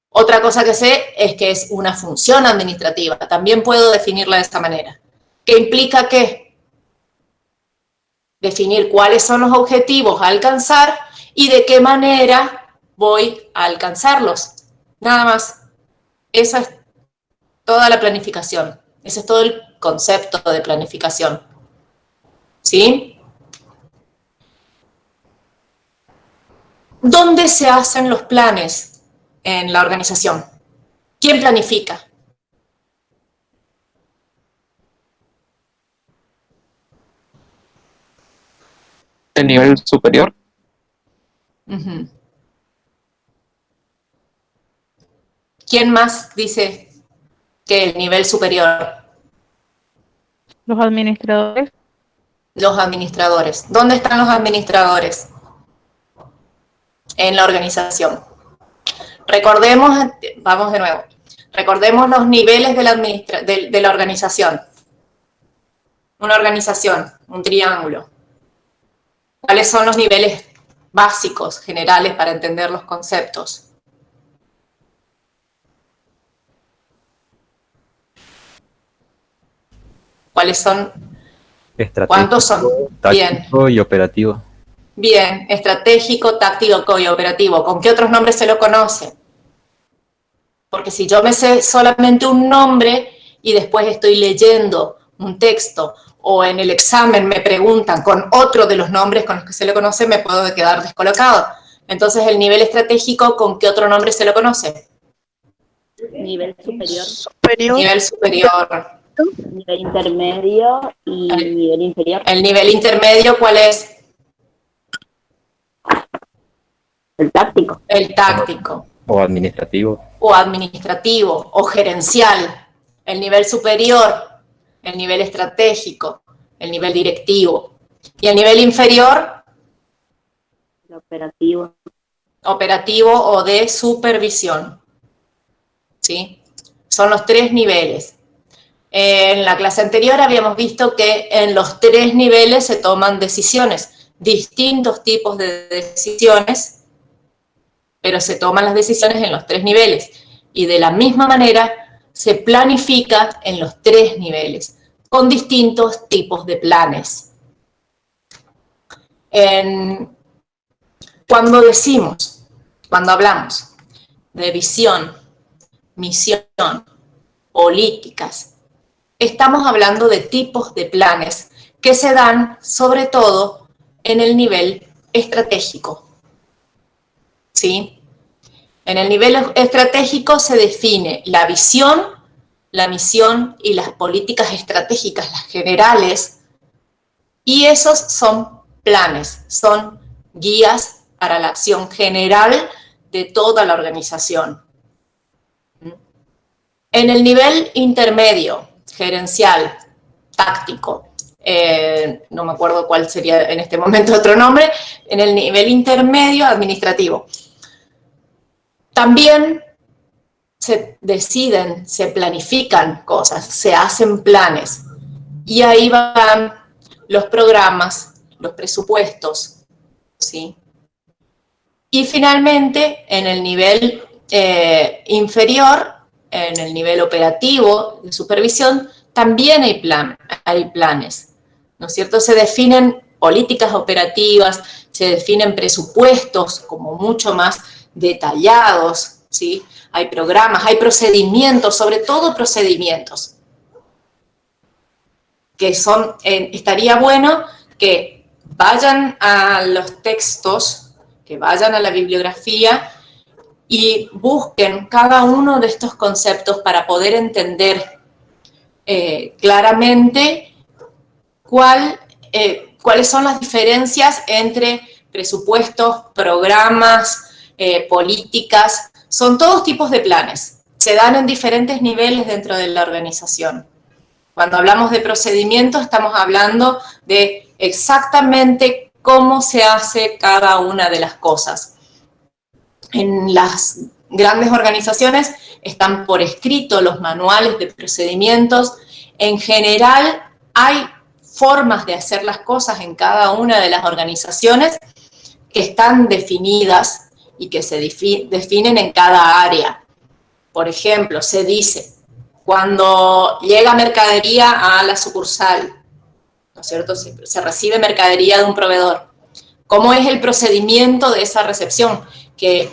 Otra cosa que sé es que es una función administrativa. También puedo definirla de esta manera. ¿Qué implica qué? Definir cuáles son los objetivos a alcanzar y de qué manera voy a alcanzarlos. Nada más. Esa es toda la planificación. Ese es todo el concepto de planificación. ¿Sí? ¿Dónde se hacen los planes en la organización? ¿Quién planifica? ¿El nivel superior? Uh-huh. ¿Quién más dice que el nivel superior? Los administradores. Los administradores. ¿Dónde están los administradores? En la organización. Recordemos, vamos de nuevo. Recordemos los niveles de la organización. Una organización, un triángulo. ¿Cuáles son los niveles básicos, generales, para entender los conceptos? ¿Cuáles son? ¿Cuántos son? Táctico y operativo. Bien, estratégico, táctico y operativo. ¿Con qué otros nombres se lo conoce? Porque si yo me sé solamente un nombre y después estoy leyendo un texto o en el examen me preguntan con otro de los nombres con los que se le conoce, me puedo quedar descolocado. Entonces, el nivel estratégico, ¿con qué otro nombre se lo conoce? Nivel superior. Nivel superior. Nivel intermedio y nivel inferior. ¿El nivel intermedio cuál es? El táctico. El táctico. O administrativo. O administrativo, o gerencial. El nivel superior, el nivel estratégico, el nivel directivo. Y el nivel inferior, El operativo. Operativo o de supervisión. ¿Sí? Son los 3 niveles. En la clase anterior habíamos visto que en los 3 niveles se toman decisiones, distintos tipos de decisiones, pero se toman las decisiones en los 3 niveles. Y de la misma manera se planifica en los 3 niveles, con distintos tipos de planes. Cuando hablamos de visión, misión, políticas, estamos hablando de tipos de planes que se dan sobre todo en el nivel estratégico. ¿Sí? En el nivel estratégico se define la visión, la misión y las políticas estratégicas, las generales, y esos son planes, son guías para la acción general de toda la organización. En el nivel intermedio, gerencial, táctico, no me acuerdo cuál sería en este momento otro nombre, en el nivel intermedio, administrativo. También se deciden, se planifican cosas, se hacen planes, y ahí van los programas, los presupuestos, ¿sí? Y finalmente, en el nivel inferior, en el nivel operativo de supervisión, también hay planes, ¿no es cierto? Se definen políticas operativas, se definen presupuestos como mucho más detallados, ¿sí? Hay programas, hay procedimientos, sobre todo procedimientos, que son, estaría bueno que vayan a los textos, que vayan a la bibliografía y busquen cada uno de estos conceptos para poder entender claramente cuáles son las diferencias entre presupuestos, programas, políticas. Son todos tipos de planes. Se dan en diferentes niveles dentro de la organización. Cuando hablamos de procedimiento, estamos hablando de exactamente cómo se hace cada una de las cosas. En las grandes organizaciones están por escrito los manuales de procedimientos. En general, hay formas de hacer las cosas en cada una de las organizaciones que están definidas y que se definen en cada área. Por ejemplo, se dice, cuando llega mercadería a la sucursal, ¿no es cierto? Se recibe mercadería de un proveedor. ¿Cómo es el procedimiento de esa recepción? Que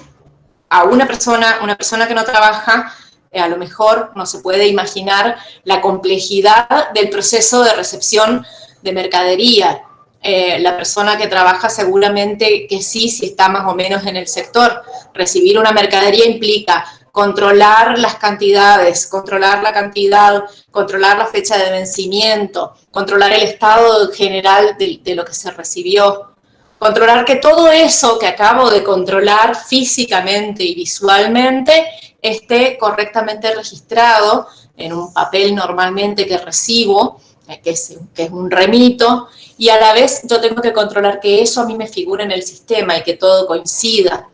a una persona que no trabaja, a lo mejor no se puede imaginar la complejidad del proceso de recepción de mercadería. La persona que trabaja seguramente que sí, si está más o menos en el sector. Recibir una mercadería implica controlar las cantidades, controlar la cantidad, controlar la fecha de vencimiento, controlar el estado general de lo que se recibió, controlar que todo eso que acabo de controlar físicamente y visualmente esté correctamente registrado en un papel normalmente que recibo, que es un remito, y a la vez yo tengo que controlar que eso a mí me figure en el sistema y que todo coincida.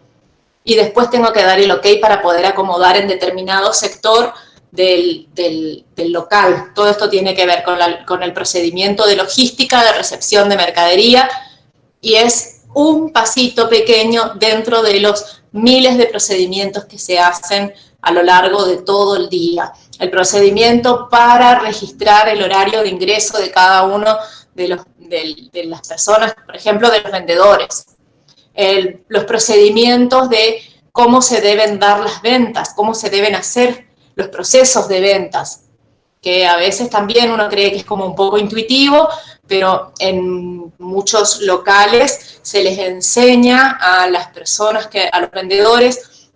y después tengo que dar el ok para poder acomodar en determinado sector del local. Todo esto tiene que ver con el procedimiento de logística, de recepción de mercadería, y es un pasito pequeño dentro de los miles de procedimientos que se hacen a lo largo de todo el día. El procedimiento para registrar el horario de ingreso de cada uno de las personas, por ejemplo, de los vendedores. Los procedimientos de cómo se deben dar las ventas, cómo se deben hacer los procesos de ventas, que a veces también uno cree que es como un poco intuitivo, pero en muchos locales se les enseña a las personas, a los vendedores,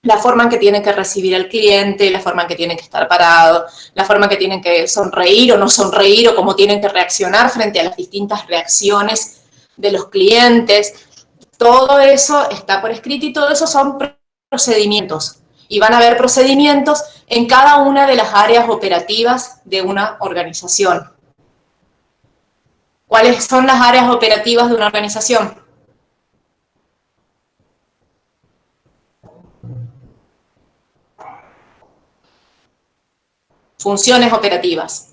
la forma en que tienen que recibir al cliente, la forma en que tienen que estar parados, la forma en que tienen que sonreír o no sonreír, o cómo tienen que reaccionar frente a las distintas reacciones de los clientes. Todo eso está por escrito y todo eso son procedimientos. Y van a haber procedimientos en cada una de las áreas operativas de una organización. ¿Cuáles son las áreas operativas de una organización? Funciones operativas.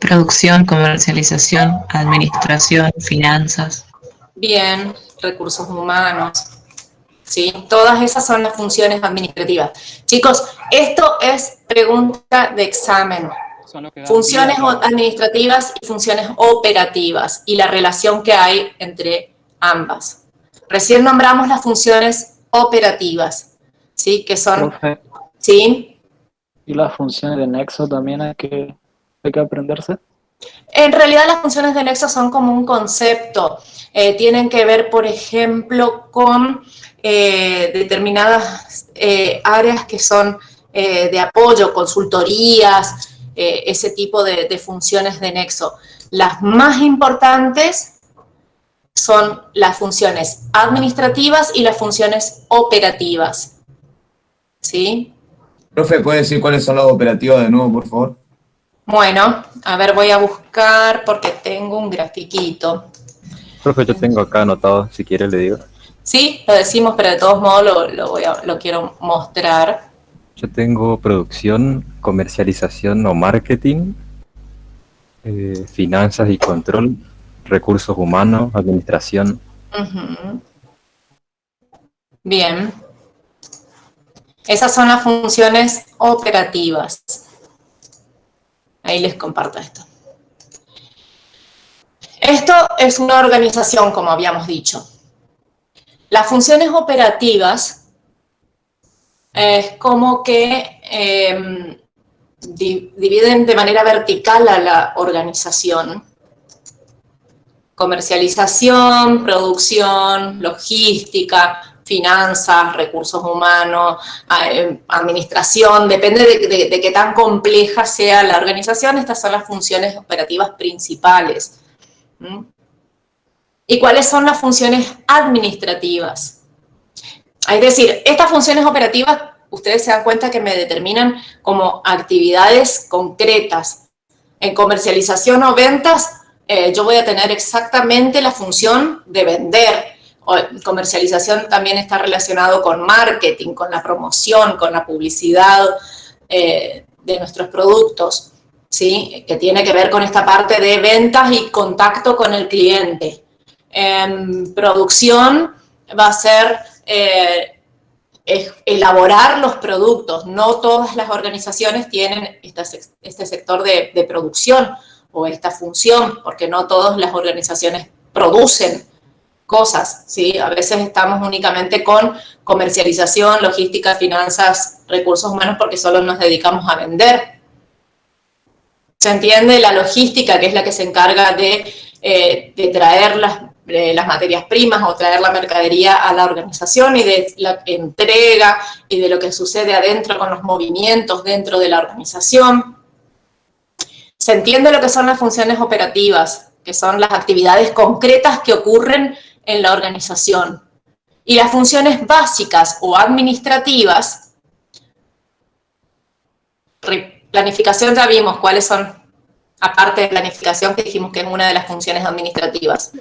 Producción, comercialización, administración, finanzas. Bien, recursos humanos. ¿Sí? Todas esas son las funciones administrativas. Chicos, esto es pregunta de examen. Funciones administrativas y funciones operativas y la relación que hay entre ambas. Recién nombramos las funciones operativas, ¿sí? Que son... Profe, ¿sí? ¿y las funciones de nexo también hay que aprenderse? En realidad las funciones de nexo son como un concepto. Tienen que ver, por ejemplo, con determinadas áreas que son de apoyo, consultorías, ese tipo de funciones de nexo. Las más importantes son las funciones administrativas y las funciones operativas. ¿Sí? Profe, ¿puede decir cuáles son las operativas de nuevo, por favor? Bueno, a ver, voy a buscar porque tengo un grafiquito. Profe, yo tengo acá anotado, si quiere le digo. Sí, lo decimos, pero de todos modos lo quiero mostrar. Yo tengo producción, comercialización o marketing, finanzas y control, recursos humanos, administración. Uh-huh. Bien. Esas son las funciones operativas. Ahí les comparto esto. Esto es una organización, como habíamos dicho. Las funciones operativas es como que dividen de manera vertical a la organización. Comercialización, producción, logística, finanzas, recursos humanos, administración, depende de qué tan compleja sea la organización. Estas son las funciones operativas principales. ¿Mm? ¿Y cuáles son las funciones administrativas? Es decir, estas funciones operativas, ustedes se dan cuenta que me determinan como actividades concretas. En comercialización o ventas, yo voy a tener exactamente la función de vender. Comercialización también está relacionado con marketing, con la promoción, con la publicidad de nuestros productos, ¿sí? Que tiene que ver con esta parte de ventas y contacto con el cliente. Producción va a ser elaborar los productos. No todas las organizaciones tienen este sector de producción o esta función, porque no todas las organizaciones producen cosas, ¿sí? A veces estamos únicamente con comercialización, logística, finanzas, recursos humanos, porque solo nos dedicamos a vender. ¿Se entiende? La logística, que es la que se encarga de traer las materias primas o traer la mercadería a la organización y de la entrega y de lo que sucede adentro con los movimientos dentro de la organización. Se entiende lo que son las funciones operativas, que son las actividades concretas que ocurren en la organización. Y las funciones básicas o administrativas, planificación ya vimos cuáles son, aparte de planificación que dijimos que es una de las funciones administrativas.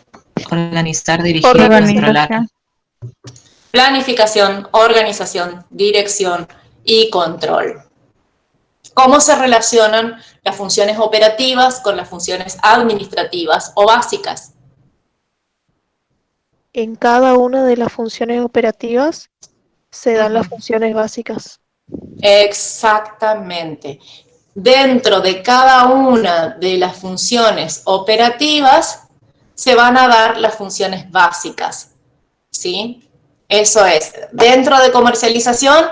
Organizar, dirigir y controlar. Planificación, organización, dirección y control. ¿Cómo se relacionan las funciones operativas con las funciones administrativas o básicas? En cada una de las funciones operativas se dan las funciones básicas. Exactamente. Dentro de cada una de las funciones operativas se van a dar las funciones básicas, ¿sí? Eso es, dentro de comercialización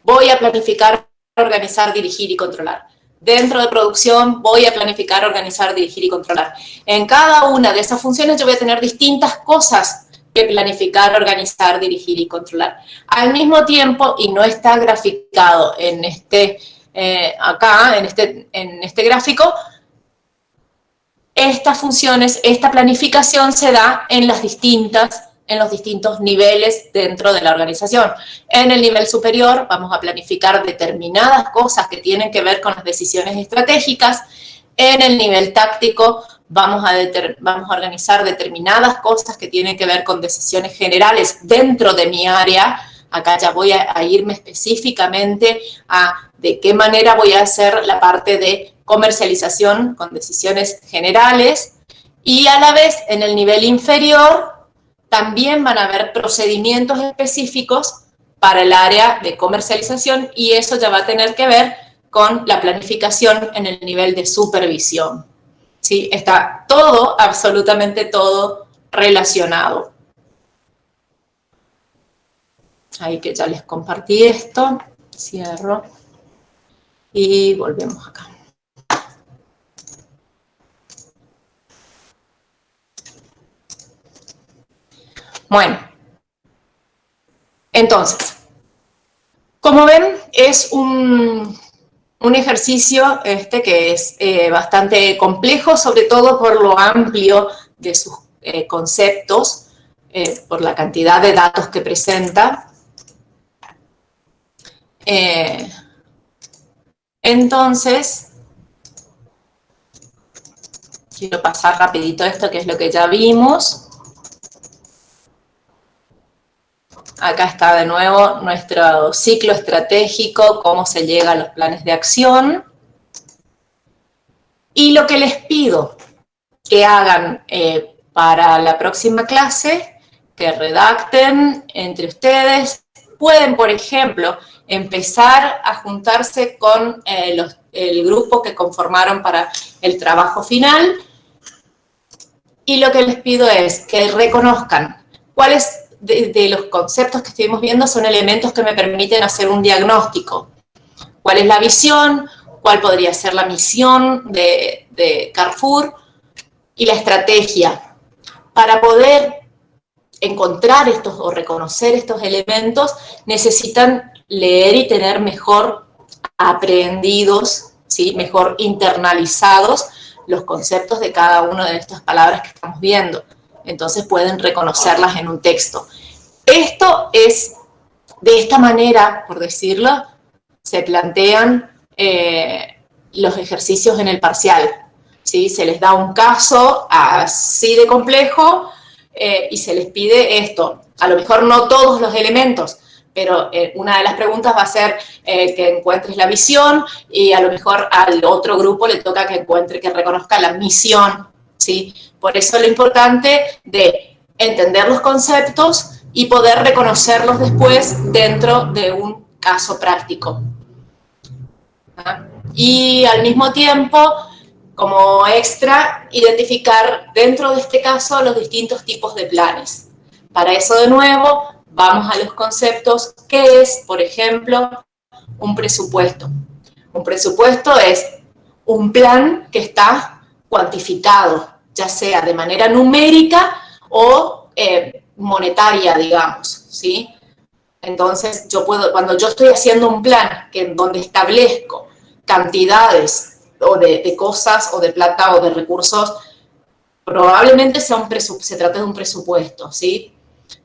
voy a planificar, organizar, dirigir y controlar. Dentro de producción voy a planificar, organizar, dirigir y controlar. En cada una de esas funciones yo voy a tener distintas cosas que planificar, organizar, dirigir y controlar. Al mismo tiempo, y no está graficado en acá, en este gráfico, estas funciones, esta planificación se da en los distintos niveles dentro de la organización. En el nivel superior vamos a planificar determinadas cosas que tienen que ver con las decisiones estratégicas. En el nivel táctico vamos a organizar determinadas cosas que tienen que ver con decisiones generales dentro de mi área. Acá ya voy a irme específicamente a de qué manera voy a hacer la parte de comercialización con decisiones generales. Y a la vez, en el nivel inferior, también van a haber procedimientos específicos para el área de comercialización y eso ya va a tener que ver con la planificación en el nivel de supervisión. ¿Sí? Está todo, absolutamente todo relacionado. Ahí que ya les compartí esto, cierro y volvemos acá. Bueno, entonces, como ven, es un ejercicio que es bastante complejo, sobre todo por lo amplio de sus conceptos, por la cantidad de datos que presenta. Entonces, quiero pasar rapidito esto, que es lo que ya vimos. Acá está de nuevo nuestro ciclo estratégico, cómo se llega a los planes de acción. Y lo que les pido que hagan para la próxima clase, que redacten entre ustedes. Pueden, por ejemplo, empezar a juntarse con el grupo que conformaron para el trabajo final. Y lo que les pido es que reconozcan cuáles de los conceptos que estuvimos viendo son elementos que me permiten hacer un diagnóstico. ¿Cuál es la visión? ¿Cuál podría ser la misión de Carrefour? Y la estrategia. Para poder encontrar estos o reconocer estos elementos, necesitan leer y tener mejor aprendidos, ¿sí? Mejor internalizados los conceptos de cada una de estas palabras que estamos viendo. Entonces pueden reconocerlas en un texto. Esto es, de esta manera, por decirlo, se plantean los ejercicios en el parcial. ¿Sí? Se les da un caso así de complejo y se les pide esto. A lo mejor no todos los elementos, pero una de las preguntas va a ser que encuentres la visión y a lo mejor al otro grupo le toca que reconozca la misión. ¿Sí? Por eso lo importante de entender los conceptos y poder reconocerlos después dentro de un caso práctico. ¿Ah? Y al mismo tiempo, como extra, identificar dentro de este caso los distintos tipos de planes. Para eso, de nuevo, vamos a los conceptos. ¿Qué es, por ejemplo, un presupuesto? Un presupuesto es un plan que está cuantificado, ya sea de manera numérica o monetaria, digamos, ¿sí? Entonces, cuando yo estoy haciendo un plan donde establezco cantidades o de cosas, o de plata, o de recursos, probablemente se trate de un presupuesto, ¿sí?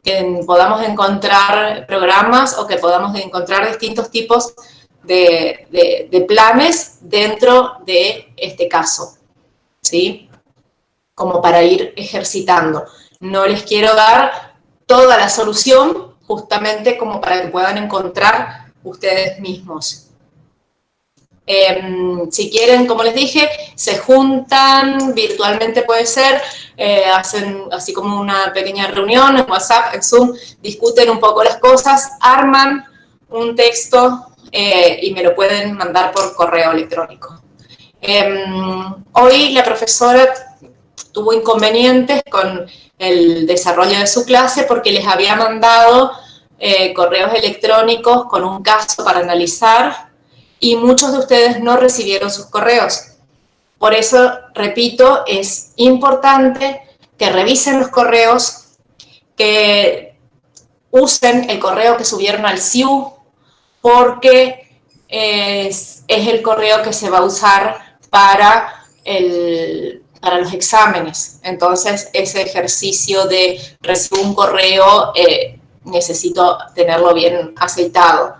Que podamos encontrar programas o que podamos encontrar distintos tipos de planes dentro de este caso, ¿sí? Como para ir ejercitando. No les quiero dar toda la solución, justamente como para que puedan encontrar ustedes mismos. Si quieren, como les dije, se juntan virtualmente, puede ser, hacen así como una pequeña reunión en WhatsApp, en Zoom, discuten un poco las cosas, arman un texto y me lo pueden mandar por correo electrónico. Hoy la profesora tuvo inconvenientes con el desarrollo de su clase porque les había mandado correos electrónicos con un caso para analizar y muchos de ustedes no recibieron sus correos. Por eso, repito, es importante que revisen los correos, que usen el correo que subieron al SIU, porque es el correo que se va a usar para los exámenes. Entonces, ese ejercicio de recibir un correo, necesito tenerlo bien aceitado.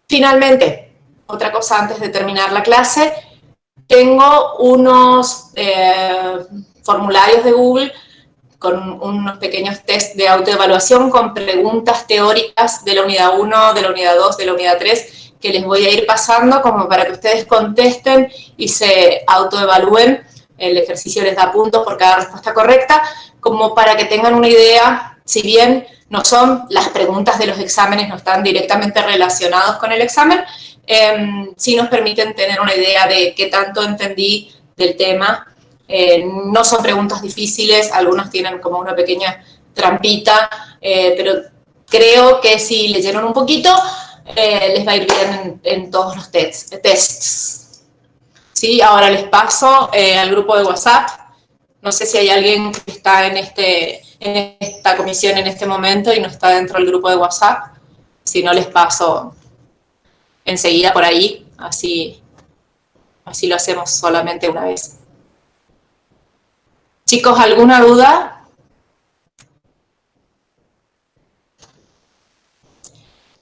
Finalmente, otra cosa antes de terminar la clase, tengo unos formularios de Google con unos pequeños test de autoevaluación con preguntas teóricas de la unidad 1, de la unidad 2, de la unidad 3, que les voy a ir pasando como para que ustedes contesten y se autoevalúen. El ejercicio les da puntos por cada respuesta correcta, como para que tengan una idea, si bien no son las preguntas de los exámenes, no están directamente relacionados con el examen, sí nos permiten tener una idea de qué tanto entendí del tema. No son preguntas difíciles, algunas tienen como una pequeña trampita, pero creo que si leyeron un poquito, les va a ir bien en todos los tests. ¿Sí? Ahora les paso al grupo de WhatsApp. No sé si hay alguien que está en esta comisión en este momento y no está dentro del grupo de WhatsApp. Si no, les paso enseguida por ahí, así lo hacemos solamente una vez. Chicos, ¿alguna duda?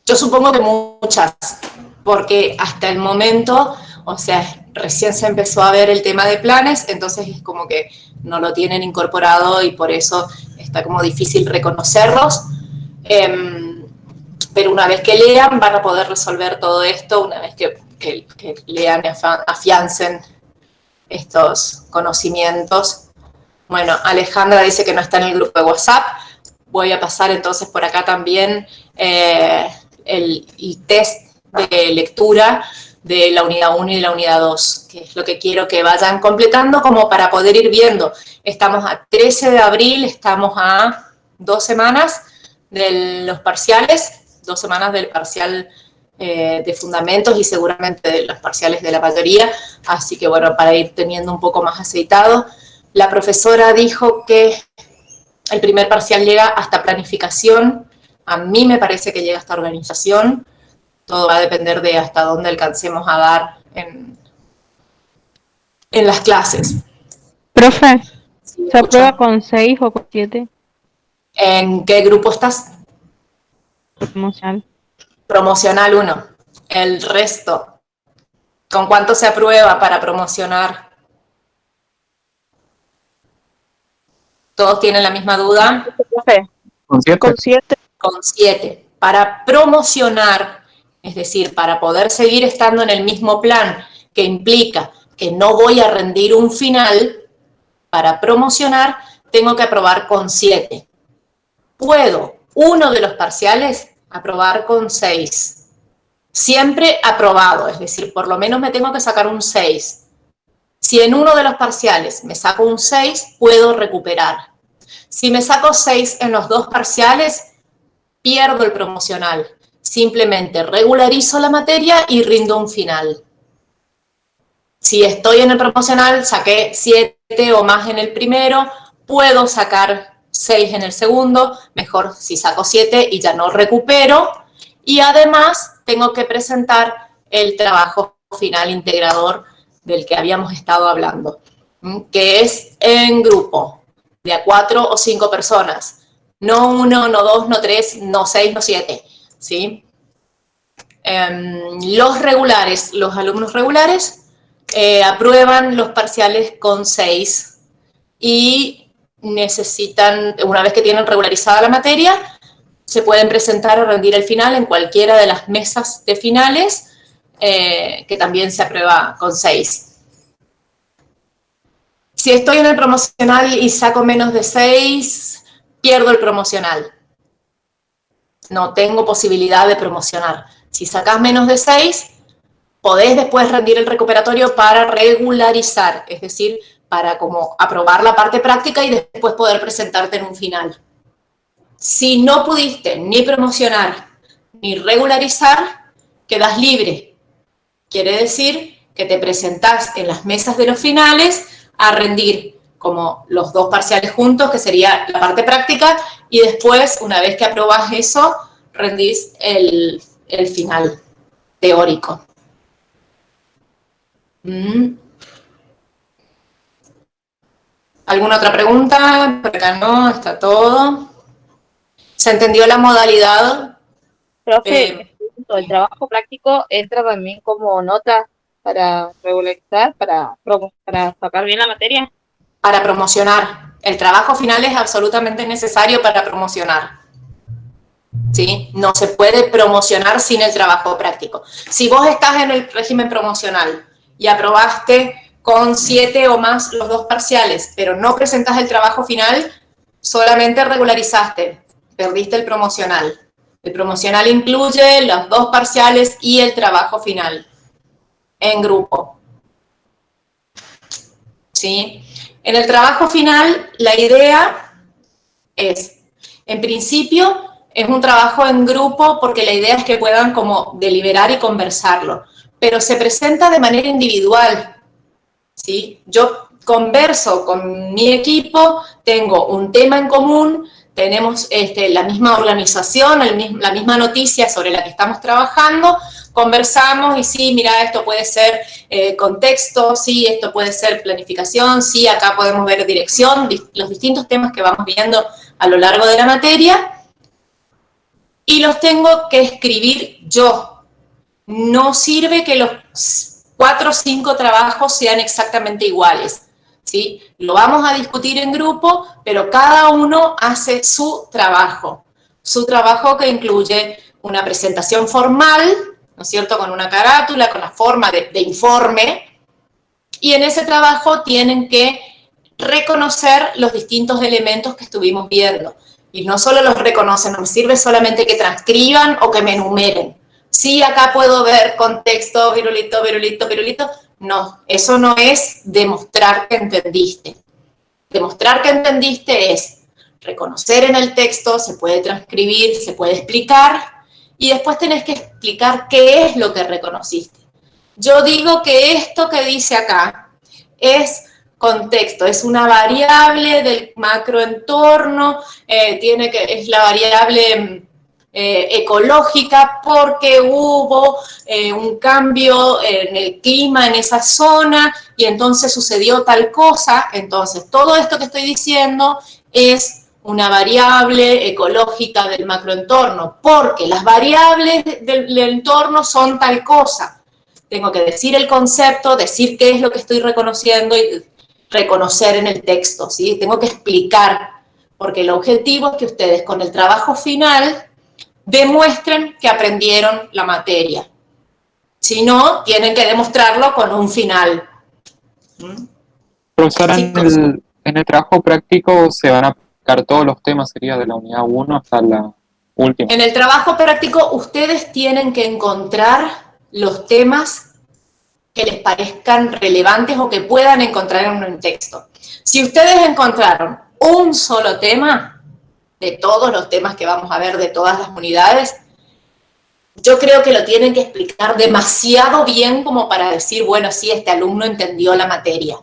Yo supongo que muchas, porque hasta el momento, o sea, recién se empezó a ver el tema de planes, entonces es como que no lo tienen incorporado y por eso está como difícil reconocerlos. Pero una vez que lean van a poder resolver todo esto, una vez que lean y afiancen estos conocimientos. Bueno, Alejandra dice que no está en el grupo de WhatsApp. Voy a pasar entonces por acá también el test de lectura de la unidad 1 y la unidad 2, que es lo que quiero que vayan completando como para poder ir viendo. Estamos a 13 de abril, estamos a 2 semanas de los parciales, 2 semanas del parcial de fundamentos y seguramente de los parciales de la mayoría, así que bueno, para ir teniendo un poco más aceitado. La profesora dijo que el primer parcial llega hasta planificación, a mí me parece que llega hasta organización, todo va a depender de hasta dónde alcancemos a dar en las clases. Profe, ¿Sí, ¿se aprueba con 6 o con 7? ¿En qué grupo estás? Promocional. Promocional 1. El resto, ¿con cuánto se aprueba para promocionar? ¿Todos tienen la misma duda? Con 7. Con 7. Con 7. Para promocionar, es decir, para poder seguir estando en el mismo plan, que implica que no voy a rendir un final, para promocionar tengo que aprobar con 7. Puedo uno de los parciales aprobar con 6. Siempre aprobado, es decir, por lo menos me tengo que sacar un 6. Si en uno de los parciales me saco un 6, puedo recuperar. Si me saco 6 en los 2 parciales, pierdo el promocional. Simplemente regularizo la materia y rindo un final. Si estoy en el promocional, saqué 7 o más en el primero, puedo sacar 6 en el segundo, mejor si saco 7 y ya no recupero. Y además tengo que presentar el trabajo final integrador del que habíamos estado hablando, que es en grupo, de a 4 o 5 personas. No 1, no 2, no 3, no 6, no 7, ¿sí? Los regulares, los alumnos regulares, aprueban los parciales con 6 y necesitan, una vez que tienen regularizada la materia, se pueden presentar o rendir el final en cualquiera de las mesas de finales, que también se aprueba con 6. Si estoy en el promocional y saco menos de 6, pierdo el promocional. No tengo posibilidad de promocionar. Si sacás menos de 6, podés después rendir el recuperatorio para regularizar, es decir, para como aprobar la parte práctica y después poder presentarte en un final. Si no pudiste ni promocionar ni regularizar, quedas libre. Quiere decir que te presentás en las mesas de los finales a rendir como los 2 parciales juntos, que sería la parte práctica, y después, una vez que aprobás eso, rendís el final teórico. ¿Alguna otra pregunta? Por acá no, está todo. ¿Se entendió la modalidad? Profe, el trabajo práctico entra también como nota para regularizar, para sacar bien la materia. Para promocionar. El trabajo final es absolutamente necesario para promocionar. ¿Sí? No se puede promocionar sin el trabajo práctico. Si vos estás en el régimen promocional y aprobaste con 7 o más los 2 parciales, pero no presentás el trabajo final, solamente regularizaste, perdiste el promocional. El promocional incluye los 2 parciales y el trabajo final en grupo. ¿Sí? En el trabajo final, la idea es, en principio, es un trabajo en grupo porque la idea es que puedan como deliberar y conversarlo, pero se presenta de manera individual, ¿sí? Yo converso con mi equipo, tengo un tema en común, tenemos la misma organización, la misma noticia sobre la que estamos trabajando, conversamos y sí, mira, esto puede ser contexto, sí, esto puede ser planificación, sí, acá podemos ver dirección, los distintos temas que vamos viendo a lo largo de la materia, y los tengo que escribir yo. No sirve que los 4 o 5 trabajos sean exactamente iguales, ¿sí? Lo vamos a discutir en grupo, pero cada uno hace su trabajo que incluye una presentación formal, ¿no es cierto?, con una carátula, con la forma de informe, y en ese trabajo tienen que reconocer los distintos elementos que estuvimos viendo. Y no solo los reconocen, no me sirve solamente que transcriban o que me enumeren. Sí, acá puedo ver contexto, virulito, virulito, virulito. No, eso no es demostrar que entendiste. Demostrar que entendiste es reconocer en el texto, se puede transcribir, se puede explicar, y después tenés que explicar qué es lo que reconociste. Yo digo que esto que dice acá es contexto, es una variable del macroentorno, es la variable ecológica porque hubo un cambio en el clima en esa zona y entonces sucedió tal cosa. Entonces, todo esto que estoy diciendo es una variable ecológica del macroentorno, porque las variables del entorno son tal cosa. Tengo que decir el concepto, decir qué es lo que estoy reconociendo y reconocer en el texto, ¿sí? Tengo que explicar, porque el objetivo es que ustedes con el trabajo final demuestren que aprendieron la materia. Si no, tienen que demostrarlo con un final. Profesora, en el trabajo práctico se van a aplicar todos los temas, sería de la unidad 1 hasta la última. En el trabajo práctico ustedes tienen que encontrar los temas que les parezcan relevantes o que puedan encontrar en un texto. Si ustedes encontraron un solo tema, de todos los temas que vamos a ver de todas las unidades, yo creo que lo tienen que explicar demasiado bien como para decir, bueno, sí, este alumno entendió la materia.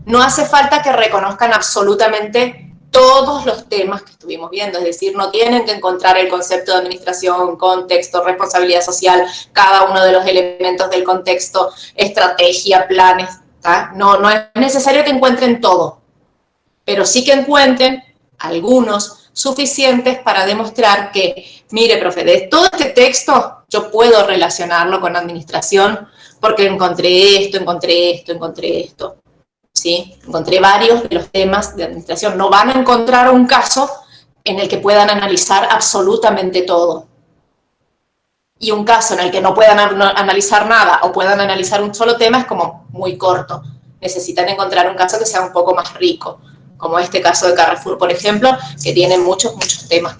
No hace falta que reconozcan absolutamente todos los temas que estuvimos viendo, es decir, no tienen que encontrar el concepto de administración, contexto, responsabilidad social, cada uno de los elementos del contexto, estrategia, planes, ¿tá? No es necesario que encuentren todo, pero sí que encuentren algunos suficientes para demostrar que, mire, profe, de todo este texto yo puedo relacionarlo con administración porque encontré esto, encontré esto, encontré esto. ¿sí? Encontré varios de los temas de administración. No van a encontrar un caso en el que puedan analizar absolutamente todo. Y un caso en el que no puedan analizar nada o puedan analizar un solo tema es como muy corto. Necesitan encontrar un caso que sea un poco más rico, como este caso de Carrefour, por ejemplo, que tiene muchos temas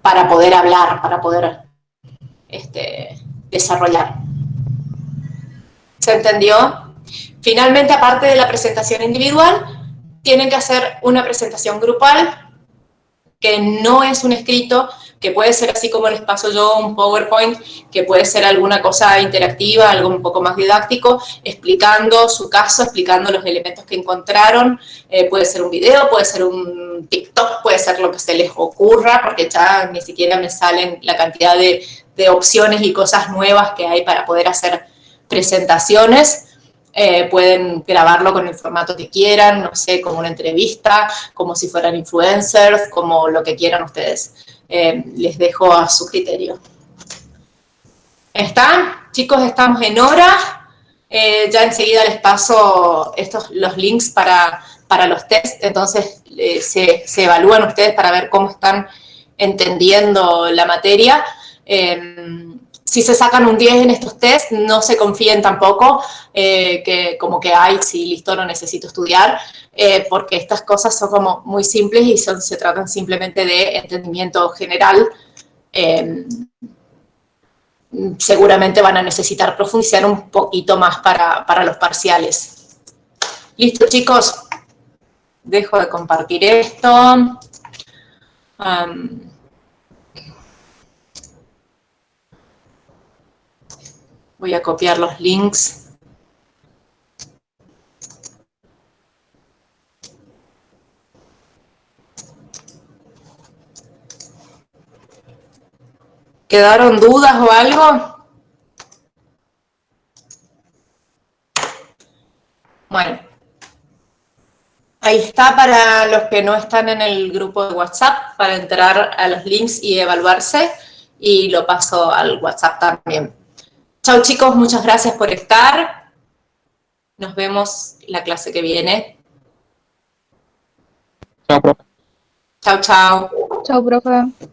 para poder hablar, para poder desarrollar. ¿Se entendió? Finalmente, aparte de la presentación individual, tienen que hacer una presentación grupal, que no es un escrito, que puede ser así como les paso yo, un PowerPoint, que puede ser alguna cosa interactiva, algo un poco más didáctico, explicando su caso, explicando los elementos que encontraron. Puede ser un video, puede ser un TikTok, puede ser lo que se les ocurra, porque ya ni siquiera me salen la cantidad de opciones y cosas nuevas que hay para poder hacer presentaciones. Pueden grabarlo con el formato que quieran, no sé, como una entrevista, como si fueran influencers, como lo que quieran ustedes. Les dejo a su criterio. ¿Están? Chicos, estamos en hora. Ya enseguida les paso los links para los tests, entonces se evalúan ustedes para ver cómo están entendiendo la materia. Si se sacan un 10 en estos test, no se confíen tampoco, que como que, ay, sí, listo, no necesito estudiar, porque estas cosas son como muy simples y se tratan simplemente de entendimiento general. Seguramente van a necesitar profundizar un poquito más para los parciales. Listo, chicos. Dejo de compartir esto. Voy a copiar los links. ¿Quedaron dudas o algo? Bueno. Ahí está para los que no están en el grupo de WhatsApp, para entrar a los links y evaluarse. Y lo paso al WhatsApp también. Chau, chicos, muchas gracias por estar. Nos vemos la clase que viene. Chao, profe. Chau, chau. Chao, profe.